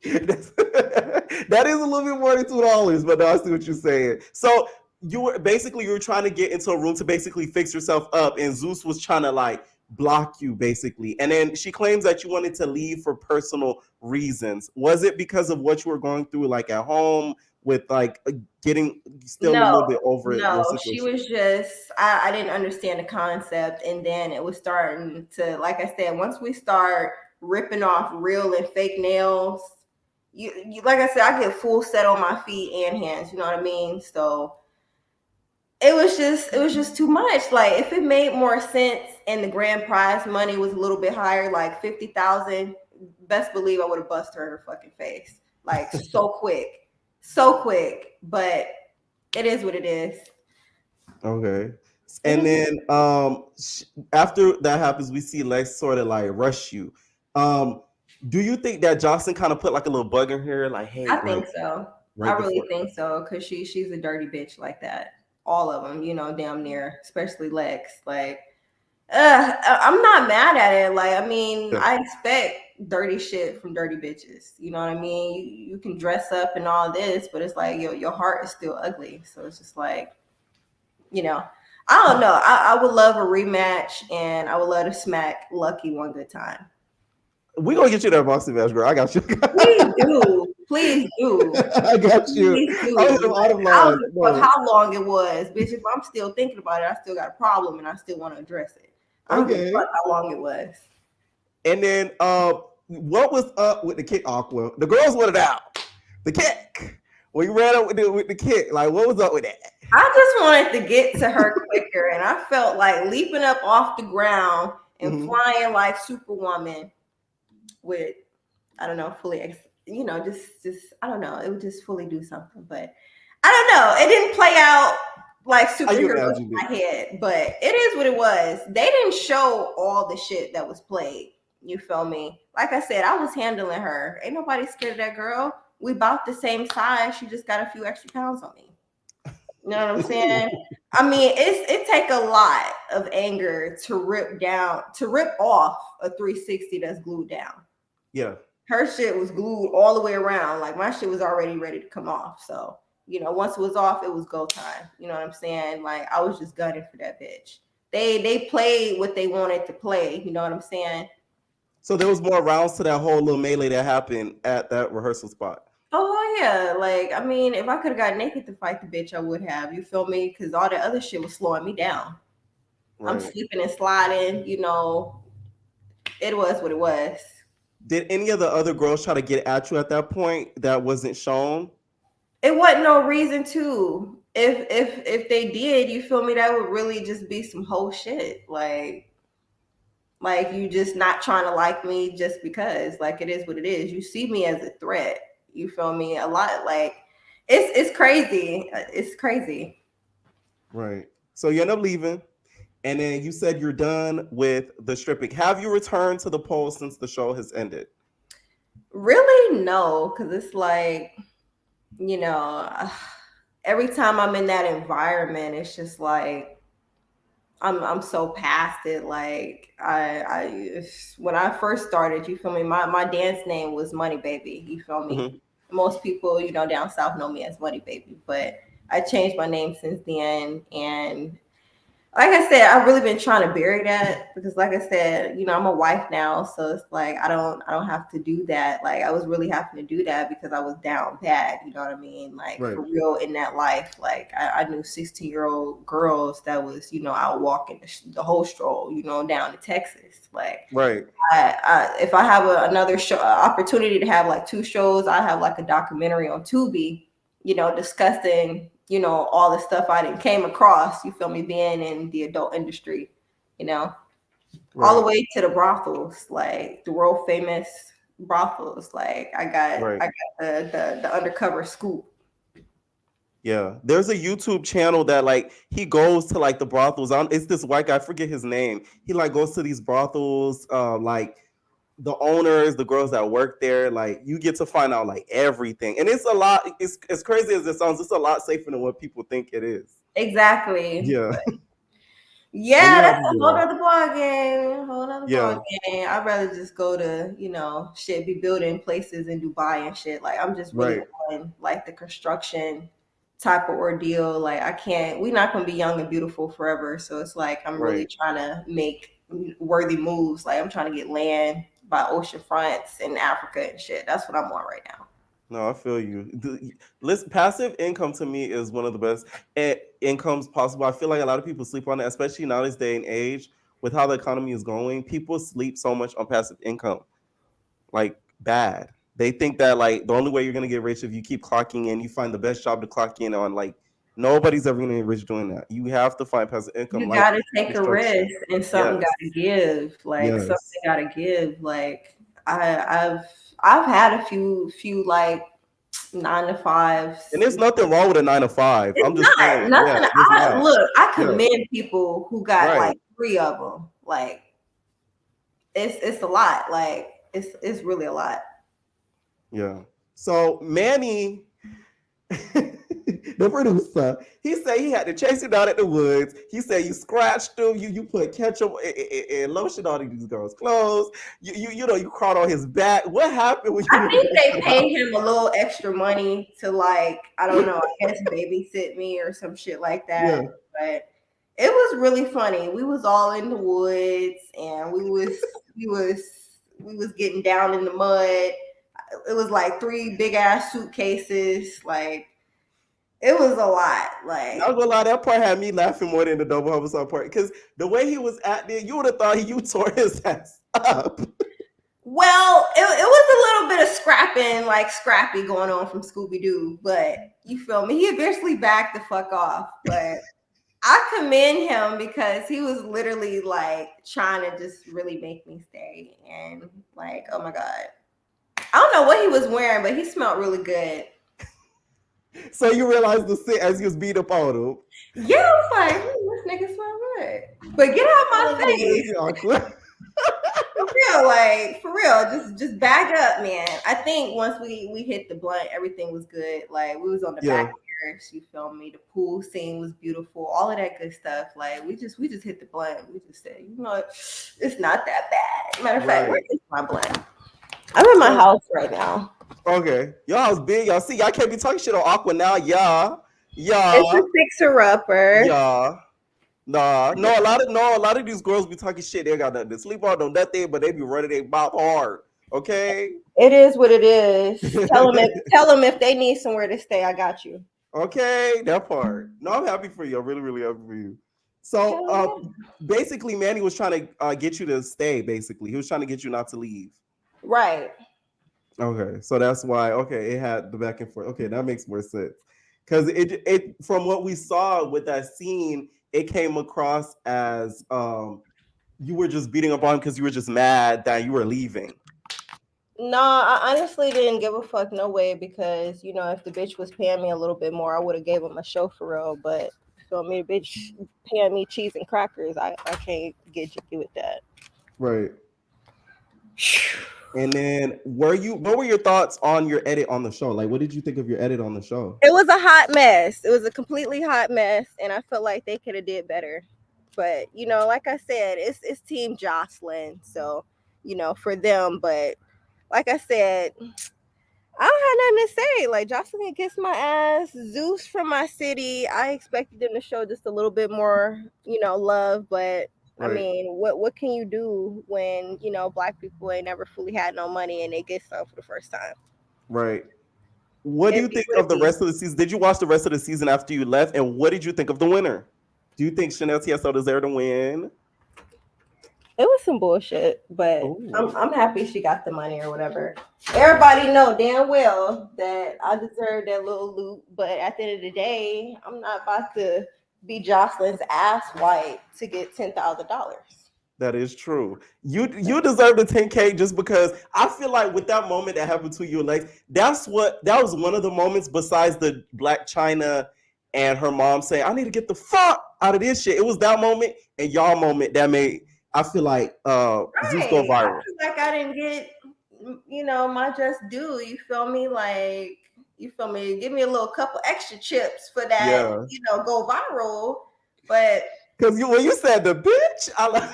That is a little bit more than $2, but no, I see what you're saying. So you were trying to get into a room to basically fix yourself up, and Zeus was trying to like block you basically. And then she claims that you wanted to leave for personal reasons. Was it because of what you were going through, like at home, with like getting still a no, little bit over your no. She situation? was just I didn't understand the concept, and then it was starting to, like I said, once we start ripping off real and fake nails, you like I said, I get full set on my feet and hands. You know what I mean? So it was just too much. Like, if it made more sense and the grand prize money was a little bit higher, like 50,000, best believe I would have busted her in her fucking face, like so quick, so quick. But it is what it is. Okay. It And is. then after that happens, we see Lex sort of like rush you. Um, do you think that Johnson kind of put like a little bug in here, like, I hey, think like so. I right really before? think so, because she's a dirty bitch like that. All of them, you know, damn near, especially Lex. Like, I'm not mad at it. Like, I mean, Yeah. I expect dirty shit from dirty bitches. You know what I mean? You can dress up and all this, but it's like your heart is still ugly. So it's just like, you know, I don't know. I would love a rematch, and I would love to smack Lucky one good time. We gonna get you that boxing match, girl. I got you. Please do. Please do. I got you. Please do. I am out Like, of I don't line. give a fuck No. how long it was, bitch. If I'm still thinking about it, I still got a problem, and I still want to address it. I don't give a Okay. fuck how long it was. And then what was up with the kick, Aqua? The girls wanted out. The kick. When you ran up with the kick, like what was up with that? I just wanted to get to her quicker, and I felt like leaping up off the ground and Hmm. flying like Superwoman with, I don't know, you know, just I don't know, it would just fully do something, but I don't know. It didn't play out like How you superheroes in imagined it? my head, but it is what it was. They didn't show all the shit that was played. You feel me? Like I said, I was handling her. Ain't nobody scared of that girl. We about the same size. She just got a few extra pounds on me. You know what I'm saying? I mean, it take a lot of anger to rip off a 360 that's glued down. Yeah. Her shit was glued all the way around. Like, my shit was already ready to come off. So, you know, once it was off, it was go time. You know what I'm saying? Like, I was just gunning for that bitch. They played what they wanted to play. You know what I'm saying? So there was more rounds to that whole little melee that happened at that rehearsal spot. Oh yeah. Like, I mean, if I could have got naked to fight the bitch, I would have. You feel me? Because all that other shit was slowing me down. I'm Right. slipping and sliding. You know, it was what it was. Did any of the other girls try to get at you at that point that wasn't shown? It wasn't no reason to. If they did, you feel me, that would really just be some whole shit. Like you just not trying to like me just because. Like, it is what it is. You see me as a threat. You feel me? A lot, like, it's crazy. It's crazy. Right. So you end up leaving, and then you said you're done with the stripping. Have you returned to the pole since the show has ended? Really, no, because it's like, you know, every time I'm in that environment, it's just like I'm so past it. Like when I first started, you feel me? My dance name was Money Baby. You feel me? Mhm. Most people, down south know me as Money Baby, but I changed my name since then, and like I said, I've really been trying to bury that because, like I said, I'm a wife now, so it's like I don't have to do that. Like I was really having to do that because I was down bad. You know what I mean? Like Right. for real in that life. Like I knew 16-year-old girls that was out walking the whole stroll, down to Texas. Like Right. if I have another show opportunity to have like two shows, I have like a documentary on Tubi, discussing, all the stuff I didn't came across, you feel me, being in the adult industry, you know, all the Right. way to the brothels, like the world famous brothels. Like Right. I got the undercover scoop. Yeah, there's a YouTube channel that like he goes to like the brothels. It's this white guy, I forget his name. He like goes to these brothels, like the owners, the girls that work there. Like you get to find out like everything, and it's a lot. It's as crazy as it sounds. It's a lot safer than what people think it is. Exactly. Yeah, and Yeah, you have that's to a do whole that. other ball game. Whole other ball Yeah, game. I'd rather just go to, shit, be building places in Dubai and shit. Like I'm just really right, on like the construction type of ordeal. Like I can't, we're not gonna be young and beautiful forever. So it's like I'm really right. trying to make worthy moves. Like I'm trying to get land by ocean fronts in Africa and shit. That's what I'm on right now. No, I feel you. Listen, passive income to me is one of the best incomes possible. I feel like a lot of people sleep on it, especially now this day and age with how the economy is going. People sleep so much on passive income, like bad. They think that like the only way you're gonna get rich if you keep clocking in, you find the best job to clock in on. Like nobody's ever gonna get rich doing that. You have to find passive income, You like gotta take a construction. risk and something Yes, gotta give. Like yes. something gotta give. Like I've had a few like 9 to 5s. And there's nothing wrong with a 9 to 5. It's I'm just not saying, yeah, nothing. there's I not. look. I Yeah, commend people who got right. like three of them. Like it's a lot. Like it's really a lot. Yeah. So Manny, the producer, he said he had to chase you down at the woods. He said you scratched him, you put ketchup and lotion on these girls' clothes. You crawled on his back. What happened when you I went think back to they the house? paid him a little extra money to like, I don't know, I guess babysit me or some shit like Yeah. that. But it was really funny. We was all in the woods and we was getting down in the mud. It was like three big ass suitcases. Like it was a lot. Not Like gonna lie, that part had me laughing more than the double homicide part because the way he was acting, you would have thought you tore his ass up. well, it was a little bit of scrapping, like scrappy going on from Scooby Doo, but you feel me? He eventually backed the fuck off. But I commend him because he was literally like trying to just really make me stay. And like, oh my God. I don't know what he was wearing, but he smelled really good. So you realized the sit as he was beat up on him. Yeah, I was like, this nigga smell good. But get out my Oh, face. it's awkward. For real, like for real. Just back up, man. I think once we hit the blunt, everything was good. Like we was on the Yeah, back terrace, you feel me? The pool scene was beautiful, all of that good stuff. Like we just hit the blunt. We just said, it's not that bad. Matter of fact, where right. is my blunt? I'm in my So house right now. okay, y'all was big. Y'all see, y'all can't be talking shit on Aqua now. Yeah, It's yeah, a fixer upper. yeah. Nah, no, a lot of these girls be talking shit. They got nothing to sleep on, no nothing, but they be running their mouth hard. Okay. It is what it is. Tell them if they need somewhere to stay, I got you. Okay, that part. No, I'm happy for you. I'm really, really happy for you. So, Hell yeah. basically, Manny was trying to get you to stay. Basically, he was trying to get you not to leave. Right. Okay, so that's why. Okay, it had the back and forth. Okay, that makes more sense. Because it from what we saw with that scene, it came across as you were just beating up on him because you were just mad that you were leaving. No, I honestly didn't give a fuck no way because if the bitch was paying me a little bit more, I would have gave him a show for real. But you feel me, the bitch paying me cheese and crackers, I can't get jiggy with that. Right. And then what were your thoughts on your edit on the show? Like what did you think of your edit on the show? It was a hot mess. It was a completely hot mess, and I felt like they could have did better. But like I said, it's Team Joseline. So for them. But like I said, I don't have nothing to say. Like Jocelyn can kiss my ass. Zeus from my city. I expected them to show just a little bit more, love. But I Right. mean, what can you do when black people ain't never fully had no money and they get some for the first time? Right. What do It you be think what of it the be. rest of the season? Did you watch the rest of the season after you left? And what did you think of the winner? Do you think Chanel TSO deserved to win? It was some bullshit, but I'm Oh, I'm happy she got the money or whatever. Everybody know damn well that I deserve that little loot, but at the end of the day, I'm not about to be Jocelyn's ass white to get $10,000. that is true. You deserve the 10K just because I feel like with that moment that happened to you and Lex, that was one of the moments besides the Black China and her mom saying, I need to get the fuck out of this shit. It was that moment and y'all moment that made I feel like Zeus go Right. I viral. feel like I didn't get, my just due. You feel me? Like, you feel me? Give me a little couple extra chips for that, Yeah. go viral. But Because when you said the bitch, I like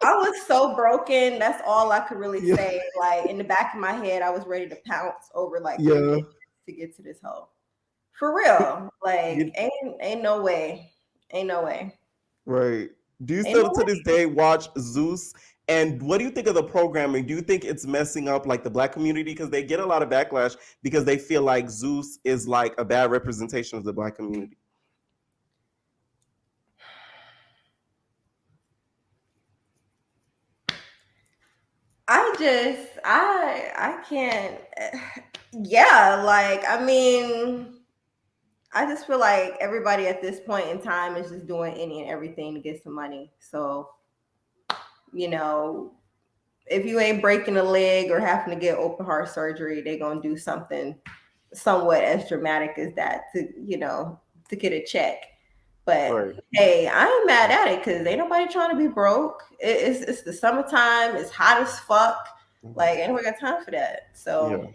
I was so broken. That's all I could really yeah. say. Like, in the back of my head, I was ready to pounce over like three Yeah. bitches to get to this hoe. For real. Like, You- ain't no way. Ain't no way. Right. Do you Ain't still no to way. this day watch Zeus? And what do you think of the programming? Do you think it's messing up like the black community? Because they get a lot of backlash because they feel like Zeus is like a bad representation of the black community. I can't. Yeah, like, I mean, I just feel like everybody at this point in time is just doing any and everything to get some money. So, you know, if you ain't breaking a leg or having to get open heart surgery, they're gonna do something somewhat as dramatic as that to get a check. But Right. hey, I ain't mad at it because ain't nobody trying to be broke. It's the summertime. It's hot as fuck. Like, ain't nobody got time for that. Yeah. So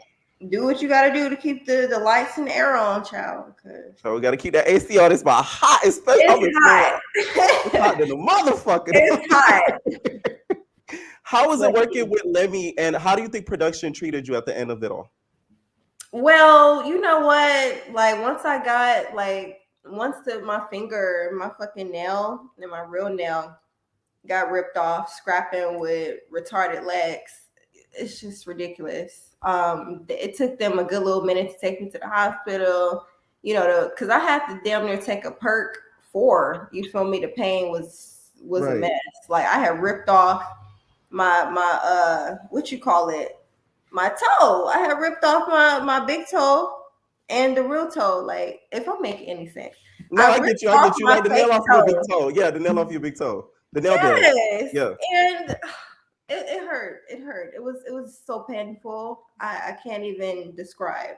do what you got to do to keep the lights and the air on, child. Cause So we got to keep that AC on. It's about hot, especially I'm in it's Florida. hot. It's hot than a It's hot. motherfucker. How is it But working with Lemmy, and how do you think production treated you at the end of it all? well, you know what? Like once my finger, my fucking nail, and my real nail got ripped off, scrapping with retarded legs. It's just ridiculous. It took them a good little minute to take me to the hospital, because I had to damn near take a perk for, you feel me? The pain was a Right. mess. Like, I had ripped off my what you call it, my toe. I had ripped off my big toe and the real toe. Like, if I'm making any sense, No, I I ripped get you. I off get you. my Like the nail fake off your big toe. toe. Yeah, the nail off your big toe. The nail bed. Yes, Yeah. and it hurt. It hurt. It was so painful. I can't even describe.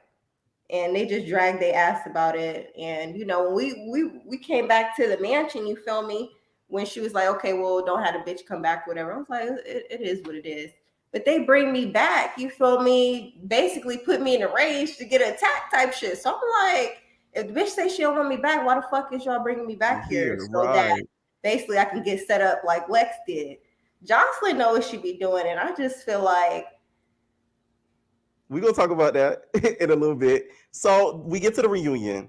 And they just dragged their ass about it. And when we came back to the mansion, you feel me? When she was like, okay, well, don't have the bitch come back, whatever. I was like, it is what it is. But they bring me back, you feel me? Basically put me in a rage to get attacked type shit. So I'm like, if the bitch say she don't want me back, why the fuck is y'all bringing me back here Here, so that right. basically I can get set up like Lex did? Jocelyn knows what she be doing, and I just feel like We're gonna talk about that in a little bit. So we get to the reunion.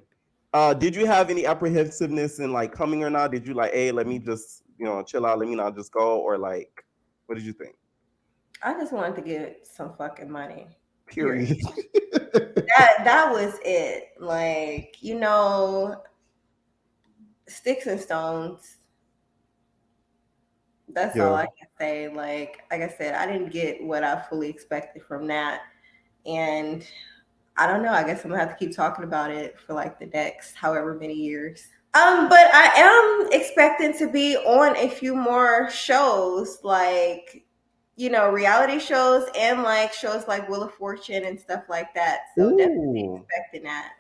Did you have any apprehensiveness in like coming or not? Did you like, hey, let me just, chill out, let me not just go, or like what did you think? I just wanted to get some fucking money. Period. Period. That was it. Like, sticks and stones. That's all Yeah. I can say. Like I said, I didn't get what I fully expected from that. And I don't know. I guess I'm gonna have to keep talking about it for like the next however many years. But I am expecting to be on a few more shows, like reality shows and like shows like Wheel of Fortune and stuff like that. So definitely Ooh. expecting that.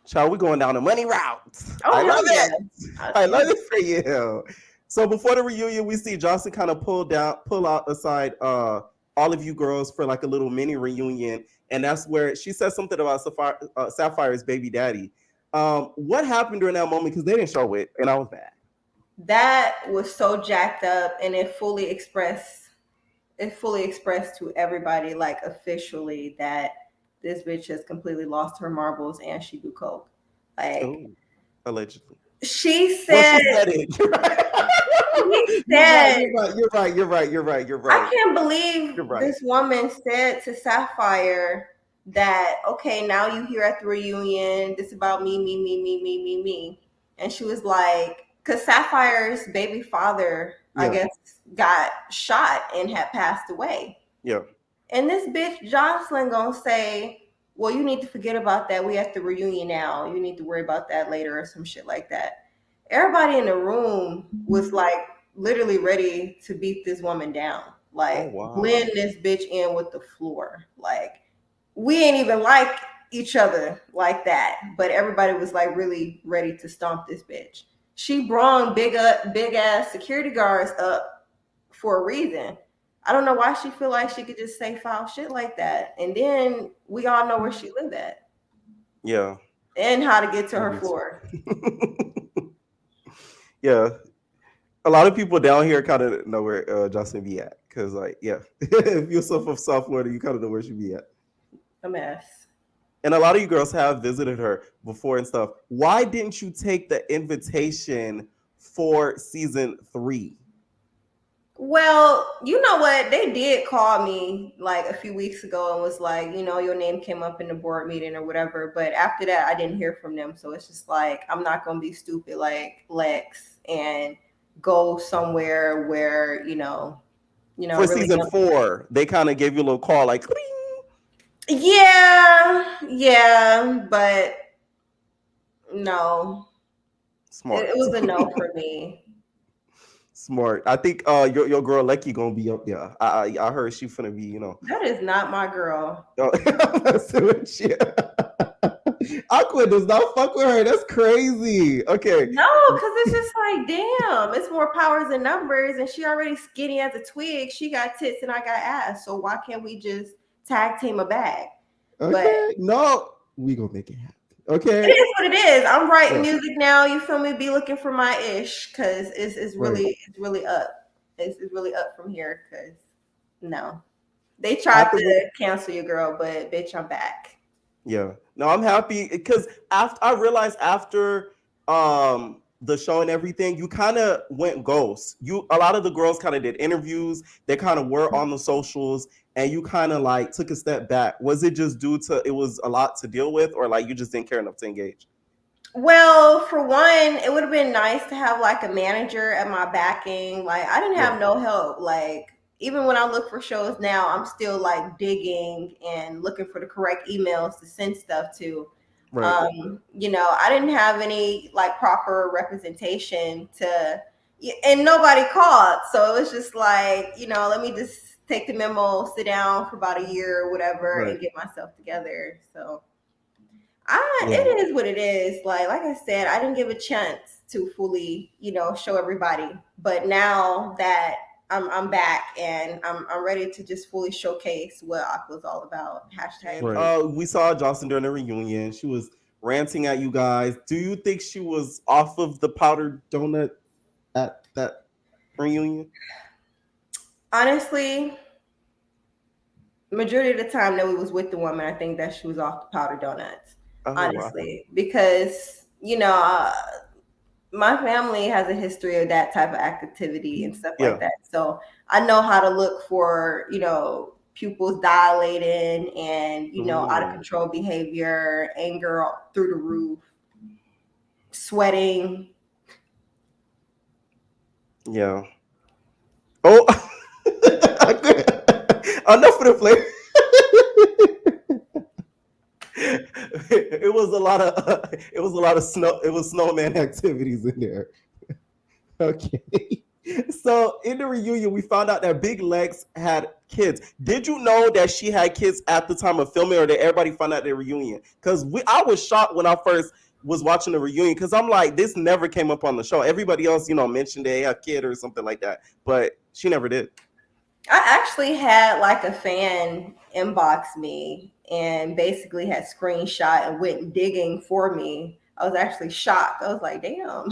Child, we going down the money route. Oh I love hell it. yeah! I love Yeah. it for you. So before the reunion, we see Johnson kind of pull out aside all of you girls for like a little mini reunion, and that's where she says something about Sapphire's baby daddy. What happened during that moment? Because they didn't show it, and I was mad. That was so jacked up, and it fully expressed to everybody, like officially, that this bitch has completely lost her marbles and she do coke. Like Oh, allegedly. she Well, said, she said it. You're right. she You're right. said, You're right. You're right. You're right. You're right. You're I right. can't believe You're right. this woman said to Sapphire that, okay, now you here at the reunion, this about me, me, me, me, me, me, me. And she was like, because Sapphire's baby father, I Yeah. guess, got shot and had passed away. Yeah. And this bitch Joseline gonna say, well, you need to forget about that. We at the reunion now. You need to worry about that later or some shit like that. Everybody in the room was like literally ready to beat this woman down. Oh Like wow. blend this bitch in with the floor. Like we ain't even like each other like that. But everybody was like really ready to stomp this bitch. She brought big ass security guards up for a reason. I don't know why she feel like she could just say foul shit like that. And then we all know where she live at Yeah. and how to get to her That is- floor. yeah. A lot of people down here kind of know where Jocelyn be at. Because, like, yeah. If you're from South Florida, you kind of know where she be at. A mess. And a lot of you girls have visited her before and stuff. Why didn't you take the invitation for season 3? Well, you know what? They did call me like a few weeks ago and was like, your name came up in the board meeting or whatever. But after that, I didn't hear from them. So it's just like, I'm not going to be stupid like Lex and go somewhere where, For really season don't. 4, they kind of gave you a little call, like, "Cling." Yeah, but no, it, Smart. it was a no for me. Smart. I think your girl Lecky gonna be up there. I heard she finna be, That is not my girl. I'm messing with you. Aqua does not fuck with her. That's crazy. Okay. No, because it's just like, damn, it's more powers than numbers, and she already skinny as a twig. She got tits and I got ass. So why can't we just tag team a bag? But Okay. No, we gonna make it happen. it Okay. is what it is. I'm writing Yeah. music now. You feel me? Be looking for my ish because it's Right. really up. It's really up from here because no. They I tried think to cancel your girl, but bitch, I'm back. Yeah. No, I'm happy because after I realized after the show and everything, you kind of went ghost. A lot of the girls kind of did interviews, they kind of were on the socials, and you kind of like took a step back. Was it just due to it was a lot to deal with, or like you just didn't care enough to engage? Well, for one, it would have been nice to have like a manager at my backing. Like I didn't Yeah. have no help. Like even when I look for shows now, I'm still like digging and looking for the correct emails to send stuff to. Right. I didn't have any like proper representation and nobody called. So it was just like, let me just take the memo, sit down for about a year or whatever Right. and get myself together. So Yeah. it is what it is. Like I said, I didn't give a chance to fully, show everybody. But now that I'm back and I'm ready to just fully showcase what Aqua's all about. Hashtag me. Right. We saw Jocelyn during the reunion. She was ranting at you guys. Do you think she was off of the powdered donut at that reunion? Honestly, majority of the time that we was with the woman, I think that she was off the powder donuts. Oh wow. Honestly, because my family has a history of that type of activity and stuff Yeah. like that. So I know how to look for, pupils dilating and, out of Ooh. control behavior, anger through the roof, sweating. Yeah. Oh, enough of the flavor. It was a lot of snow. It was snowman activities in there. Okay. So in the reunion, we found out that Big Lex had kids. Did you know that she had kids at the time of filming, or did everybody find out at the reunion? Because I was shocked when I first was watching the reunion because I'm like, this never came up on the show. Everybody else, mentioned they have a kid or something like that, but she never did. I actually had like a fan inbox me and basically had screenshot and went digging for me I was actually shocked. I was like, damn,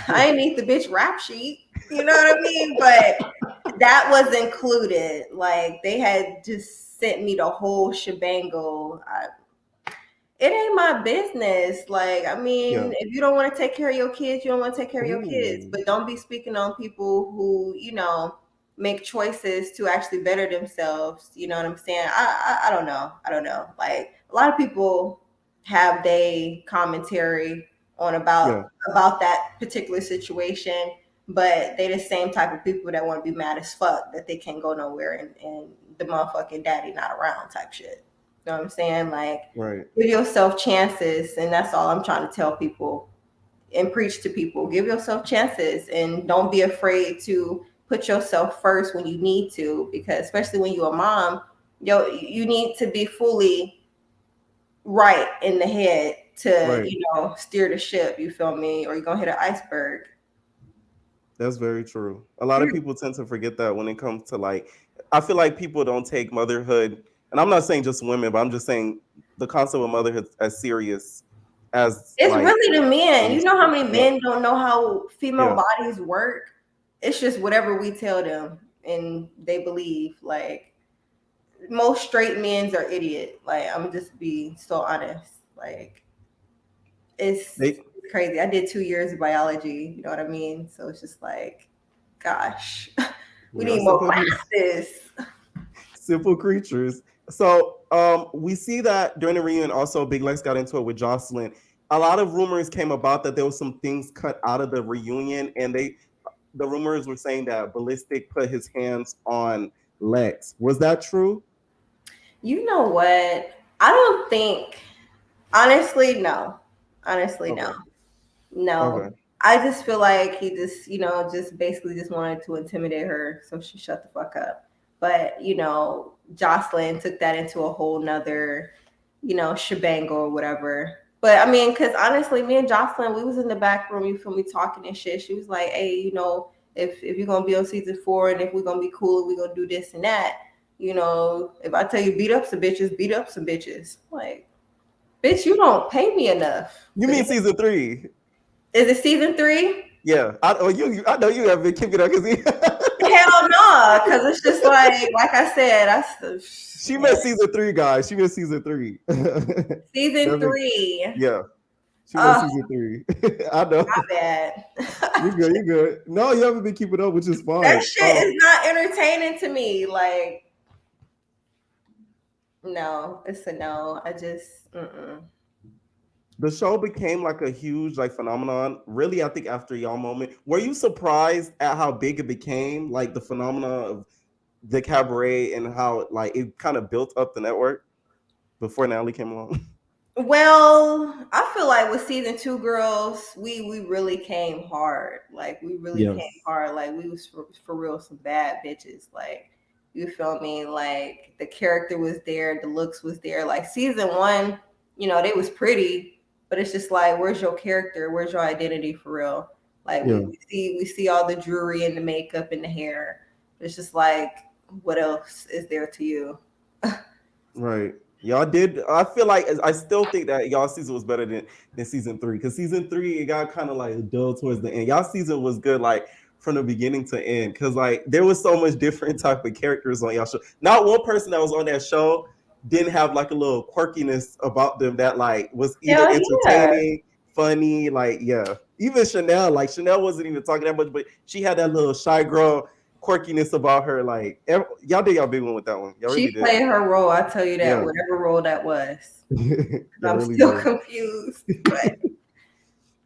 I ain't need the bitch rap sheet. You know what I mean? But that was included. Like they had just sent me the whole shebango. It ain't my business. Like, I mean, Yeah. if you don't want to take care of your kids, you don't want to take care of your kids. Ooh. But don't be speaking on people who, make choices to actually better themselves. You know what I'm saying? I don't know. I don't know. Like a lot of people have they commentary on Yeah. about that particular situation, but they the same type of people that want to be mad as fuck that they can't go nowhere and the motherfucking daddy not around type shit. You know what I'm saying? Like Right. give yourself chances, and that's all I'm trying to tell people and preach to people. Give yourself chances and don't be afraid to put yourself first when you need to, because especially when you're a mom, you need to be fully right in the head to Right. steer the ship. You feel me? Or you're gonna hit an iceberg. That's very true. A lot of people tend to forget that when it comes to like, I feel like people don't take motherhood, and I'm not saying just women, but I'm just saying the concept of motherhood as serious as It's like, really the men. You know how many yeah, men don't know how female yeah, bodies work? It's just whatever we tell them and they believe. Like most straight men's are idiot. Like I'm just be so honest. Like it's they, crazy. I did 2 years of biology, you know what I mean? So it's just like, gosh, we we are need more simple, classes. simple creatures. So we see that during the reunion, also Big Lex got into it with Joseline. A lot of rumors came about that there was some things cut out of the reunion, and the rumors were saying that Ballistic put his hands on Lex. Was that true? You know what? I don't think, honestly, no. Honestly, no. Okay. No. Okay. I just feel like he just, just basically just wanted to intimidate her so she shut the fuck up. But, Jocelyn took that into a whole nother, shebang or whatever. But I mean, because honestly, me and Jocelyn, we was in the back room, you feel me, talking and shit. She was like, hey, if you're gonna be on season 4 and if we're gonna be cool, we're gonna do this and that. If I tell you beat up some bitches, beat up some bitches. Like, bitch, you don't pay me enough. You mean season 3? Is it season 3? Yeah. I know you have been keeping up because Hell no, because it's just like I said, she man. meant season 3, guys. She meant season 3. Season 3. Yeah. She meant Oh, season 3. I know. my bad. You good, you good. No, you haven't been keeping up, which is That fine. shit is not entertaining to me. Like, no, it's a no. I just, The show became like a huge like phenomenon. Really, I think after y'all moment. Were you surprised at how big it became? Like the phenomenon of the cabaret and how like it kind of built up the network before Natalie came along. Well, I feel like with season 2 girls, we really came hard. Like we really came Yes. hard. Like we was for real some bad bitches. Like you feel me? Like the character was there, the looks was there. Like season 1, they was pretty, but it's just like, where's your character? Where's your identity for real? Like Yeah. we see all the jewelry and the makeup and the hair. It's just like, what else is there to you? Right. Y'all did. I feel like I still think that y'all season was better than season 3 because season 3 it got kind of like dull towards the end. Y'all season was good like from the beginning to end because like there was so much different type of characters on y'all show. Not one person that was on that show didn't have like a little quirkiness about them that like was either Hell yeah. entertaining, funny. Like yeah, even Chanel. Like Chanel wasn't even talking that much, but she had that little shy girl quirkiness about her. Like y'all did y'all big one with that one. Y'all really She did. played her role. I tell you that, Yeah. whatever role that was. Y'all I'm really still did. confused. But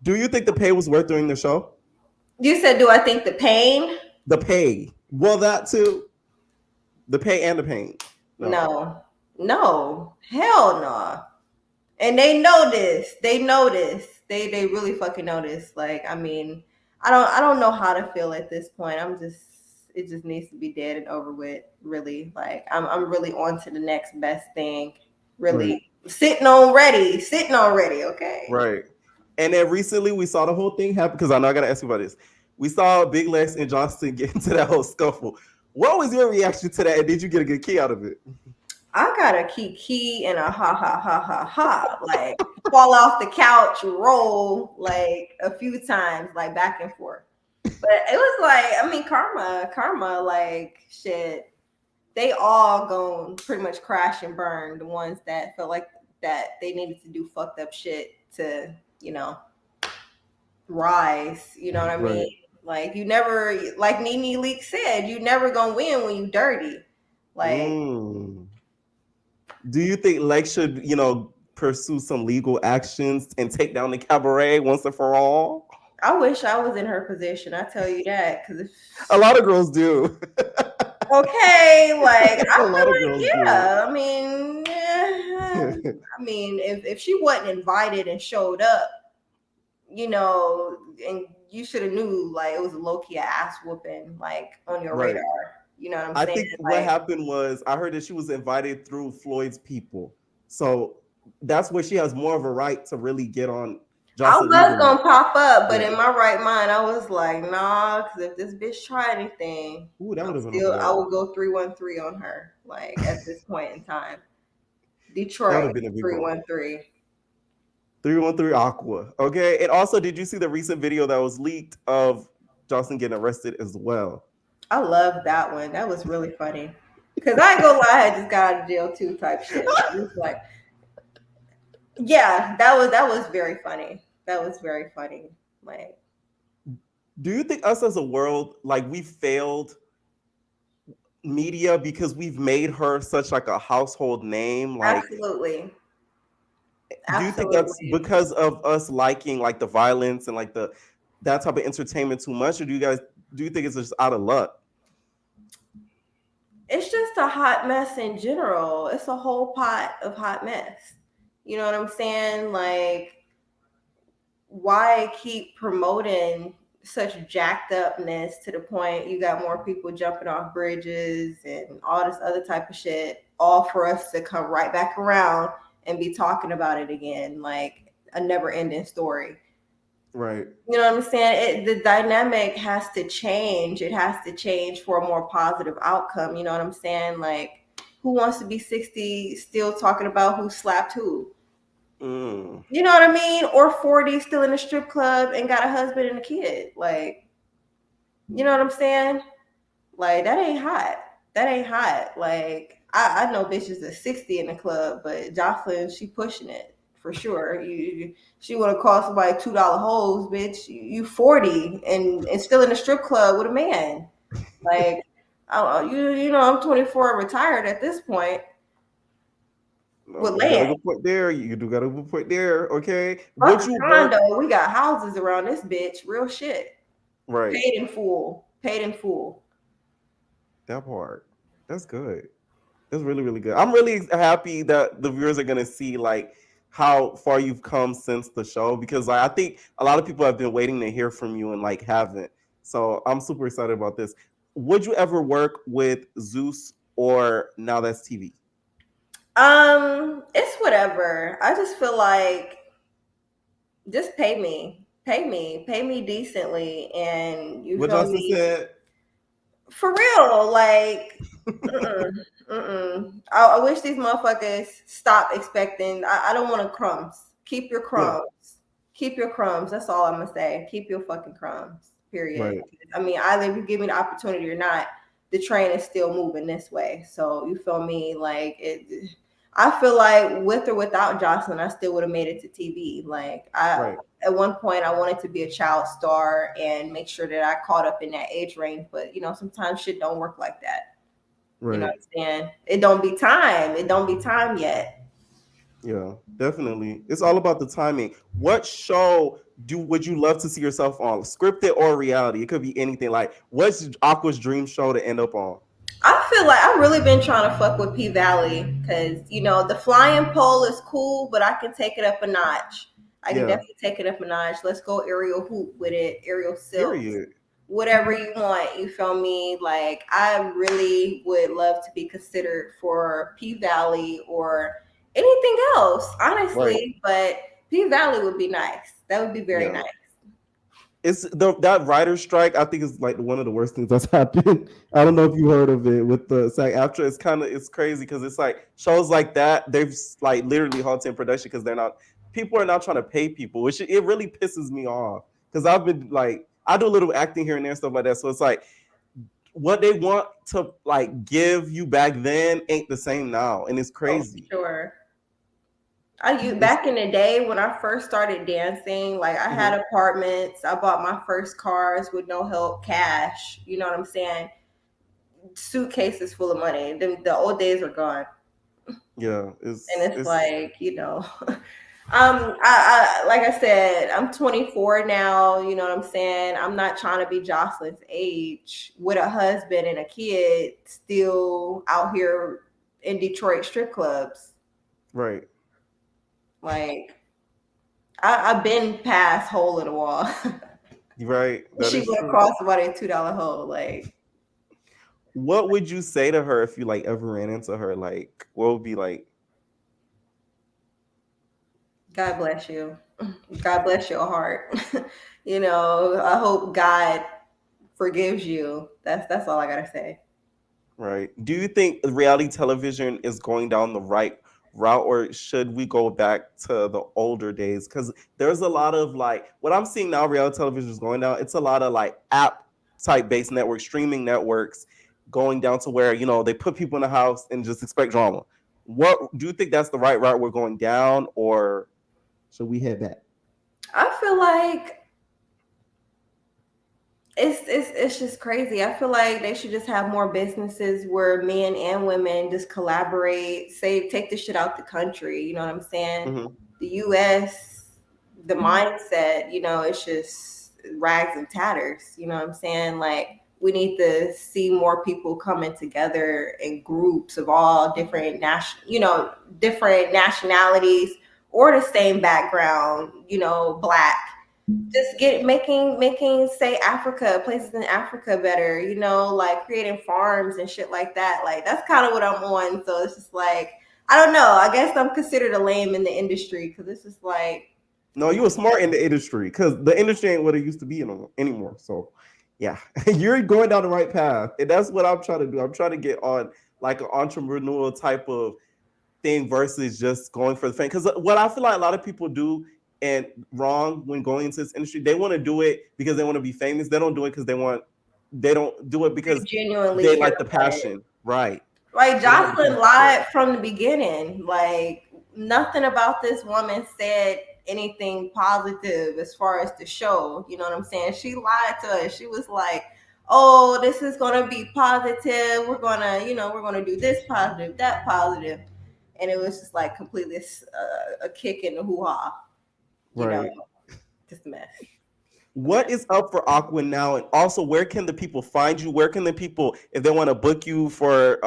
Do you think the pay was worth doing the show? you said, do I think the pain? The pay. Well, that too. The pay and the pain. No, no, hell no. And they know this. They know this. They really fucking know this. Like, I mean, I don't know how to feel at this point. It just needs to be dead and over with. Really, like I'm really on to the next best thing. Right. Really sitting on ready. Okay. Right. And then recently we saw the whole thing happen because I know I gotta ask you about this. We saw Big Lex and Johnston get into that whole scuffle. What was your reaction to that? And did you get a good kick out of it? I got a kiki and a ha ha ha ha ha. Like fall off the couch, roll like a few times, like back and forth. But it was like, I mean, karma, like shit. They all gone pretty much crash and burn. The ones that felt like that they needed to do fucked up shit to, you know, rise. You know what I mean? Right. Like you never, like Nene Leak said, you never gonna win when you dirty. Like Mm. Do you think Lex should, pursue some legal actions and take down the cabaret once and for all? I wish I was in her position. I tell you that because A lot of girls do. okay, like A I lot feel of like girls do. yeah. I mean, I mean, if she wasn't invited and showed up, and you should have knew like it was a low key ass whooping like on your Right. radar. You know what I'm I saying? think what Like happened was I heard that she was invited through Floyd's people. So that's where she has more of a right to really get on I Jocelyn was legally. gonna pop up, but Yeah. in my right mind, I was like, nah, because if this bitch try anything, Ooh, that would have been a I blow. will go 313 on her. Like at this point in time, That would Detroit have been a big blow. 313. 313 Aqua. Okay. And also, did you see the recent video that was leaked of Jocelyn getting arrested as well? I love that one. That was really funny. Cause I ain't gonna lie, I just got out of jail too type shit. Like, it was like, yeah, that was very funny. That was very funny. Like, Do you think us as a world, like we failed media because we've made her such like a household name? Like, absolutely, do you think that's absolutely. because of us liking like the violence and like the that type of entertainment too much, or do you think it's just out of luck? It's just a hot mess in general. It's a whole pot of hot mess. You know what I'm saying? Like, why keep promoting such jacked upness to the point you got more people jumping off bridges and all this other type of shit, all for us to come right back around and be talking about it again, like a never ending story. Right. You know what I'm saying? The dynamic has to change. It has to change for a more positive outcome. You know what I'm saying? Like, who wants to be 60 still talking about who slapped who? Mm. You know what I mean? Or 40 still in a strip club and got a husband and a kid. Like, you know what I'm saying? Like, that ain't hot. That ain't hot. Like, I know bitches at 60 in the club, but Jocelyn, she pushing it for sure. She want to call somebody $2 hoes, bitch. You 40 and still in the strip club with a man. Like, I'm 24 and retired at this point with No, you got a land. good point there. You do got a good point there. Okay. Fuck Would a you work? condo. We got houses around this bitch. Real shit. Right. Paid in full. Paid in full. That part. That's good. That's really, really good. I'm really happy that the viewers are gonna see like how far you've come since the show because like, I think a lot of people have been waiting to hear from you and like haven't. So I'm super excited about this. Would you ever work with Zeus or Now That's TV? It's whatever. I just feel like just pay me decently, and you What feel Justin me said? for real. Like, mm-mm, mm-mm. I wish these motherfuckers stop expecting. I don't want crumbs. Keep your Yeah. crumbs. Keep your crumbs. That's all I'm gonna say. Keep your fucking crumbs. Period. Right. I mean, either you give me the opportunity or not, the train is still moving this way. So you feel me? Like it. I feel like with or without Jocelyn, I still would have made it to TV. Like I Right. at one point I wanted to be a child star and make sure that I caught up in that age range. But sometimes shit don't work like that. You know Right. what I'm saying? It don't be time. It don't be time yet. Yeah, definitely. It's all about the timing. What show would you love to see yourself on? Scripted or reality? It could be anything. Like, what's Aqua's dream show to end up on? I feel like I've really been trying to fuck with P Valley because the flying pole is cool, but I can take it up a notch. I can Yeah, definitely take it up a notch. Let's go aerial hoop with it, aerial silk, period. whatever you want. You feel me? Like I really would love to be considered for P Valley or anything else, Right. honestly. But P Valley would be nice. That would be very Yeah. nice. It's that writer's strike. I think is like one of the worst things that's happened. I don't know if you heard of it with the SAG after. It's crazy because it's like shows like that they've like literally halted production because they're not people are not trying to pay people, which it really pisses me off because I've been like I do a little acting here and there and stuff like that. So it's like what they want to like give you back then ain't the same now, and it's Oh, crazy. sure. It's Back in the day when I first started dancing, like I had mhm. apartments, I bought my first cars with no help, cash. You know what I'm saying? Suitcases full of money. The old days are gone, Yeah, and it's it's like I like I said, I'm 24 now. You know what I'm saying? I'm not trying to be Joseline's age with a husband and a kid, still out here in Detroit strip clubs. right. Like I've been past hole in the wall. Right, that She is went true. across about a $2 hole. Like, What would you say to her if you like ever ran into her? Like, what would be like? God bless you. God bless your heart. I hope God forgives you. That's all I gotta say. Right? Do you think reality television is going down the right route, or should we go back to the older days? Because there's a lot of like what I'm seeing now. Reality television is going down. It's a lot of like app type based networks, streaming networks, going down to where they put people in the house and just expect drama. What do you think that's the right route we're going down, or should we head back? I feel like it's just crazy. I feel like they should just have more businesses where men and women just collaborate, say take this shit out the country. You know what I'm saying? Hmm. The US, the mindset, it's just rags and tatters. You know what I'm saying? Like we need to see more people coming together in groups of all different nationalities or the same background, black, just get making say Africa, places in Africa better, like creating farms and shit like that. Like that's kind of what I'm on. So it's just like I don't know. I guess I'm considered a lame in the industry because this is like No, you were smart in the industry because the industry ain't what it used to be anymore. So, yeah, you're going down the right path, and that's what I'm trying to do. I'm trying to get on like an entrepreneurial type of thing versus just going for the fame. Because what I feel like a lot of people do and wrong when going into this industry, they want to do it because they want to be famous. They don't do it because they want. They don't do it you because genuinely they care like the about it. passion, right? Like They have the Jocelyn passion for it. lied from the beginning. Like nothing about this woman said anything positive as far as the show. You know what I'm saying? She lied to us. She was like, "Oh, this is gonna be positive. We're gonna do this positive, that positive," and it was just like completely a kick in the hoo ha. You know, Right. just a mess. A What mess. is up for Aqua now? And also, where can the people find you? Where can the people, if they want to book you for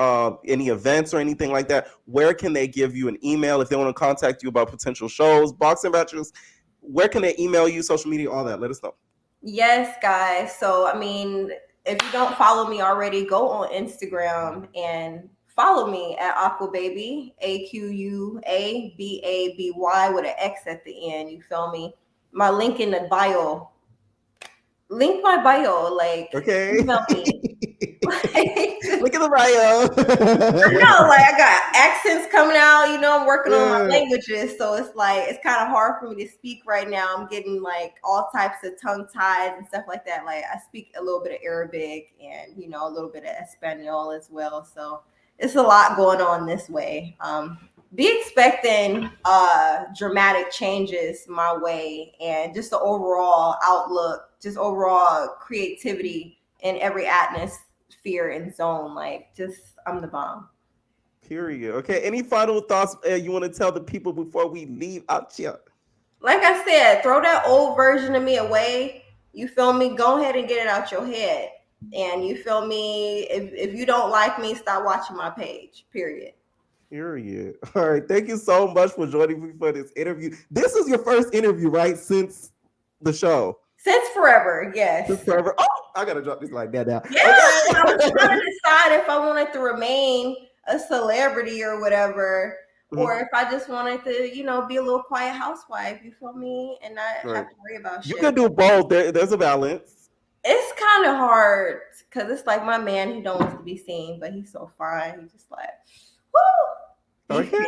any events or anything like that, where can they give you an email? If they want to contact you about potential shows, boxing matches, where can they email you, social media, all that? Let us know. Yes, guys. So, I mean, if you don't follow me already, go on Instagram and follow me at Aqua Baby, AQUABABY with an X at the end. You feel me? My link in the bio. Link my bio, like, Okay. email me. Like, Look at the bio. I know, like I got accents coming out, I'm working on my Yeah. languages. So it's like it's kind of hard for me to speak right now. I'm getting like all types of tongue ties and stuff like that. Like I speak a little bit of Arabic and a little bit of Espanol as well. So it's a lot going on this way. Be expecting dramatic changes my way and just the overall outlook, just overall creativity in every atmosphere and zone. Like just I'm the bomb. Period. Okay. Any final thoughts you want to tell the people before we leave out here? Like I said, throw that old version of me away. You feel me? Go ahead and get it out your head. And you feel me? If you don't like me, stop watching my page. Period. Period. All right. Thank you so much for joining me for this interview. This is your first interview, right? Since the show. Since forever, yes. Since forever. Oh, I gotta drop this like that now. Yeah, I was trying to decide if I wanted to remain a celebrity or whatever, or if I just wanted to, be a little quiet housewife, you feel me, and not Right. have to worry about You shit. could do both. There's a balance. It's kind of hard because it's like my man, he don't want to be seen, but he's so fine. He's just like, woo. Okay.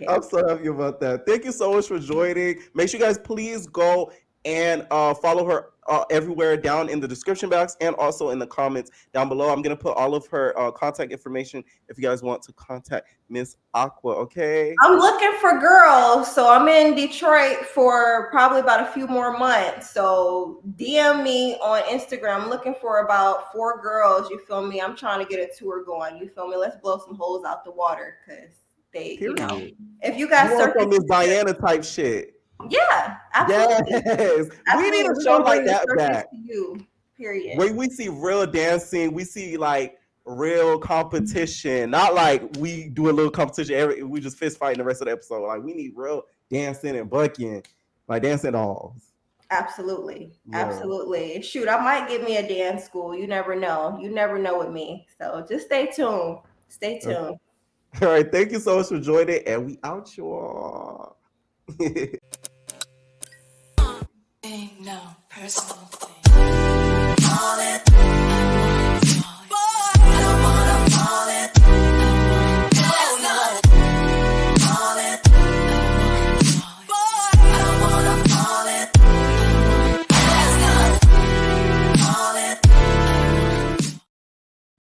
I'm so happy about that. Thank you so much for joining. Make sure you guys please go and follow her everywhere down in the description box and also in the comments down below. I'm going to put all of her contact information if you guys want to contact Miss Aqua, okay? I'm looking for girls, so I'm in Detroit for probably about a few more months. So DM me on Instagram. I'm looking for about 4 girls. You feel me? I'm trying to get a tour going. You feel me? Let's blow some holes out the water because they, Period. if you got want some Miss circus, Diana type shit. yeah, absolutely. Yes. We need a We're show gonna like bring the that circus back. to you. Period. Where we see real dancing, we see like real competition. Not like we do a little competition, we just fist fighting the rest of the episode. Like we need real dancing and bucking, like dancing dolls. Absolutely. Yeah. Absolutely. Shoot, I might get me a dance school. You never know. You never know with me. So just stay tuned. Stay tuned. All right. Thank you so much for joining, and we out, y'all. Ain't no personal thing.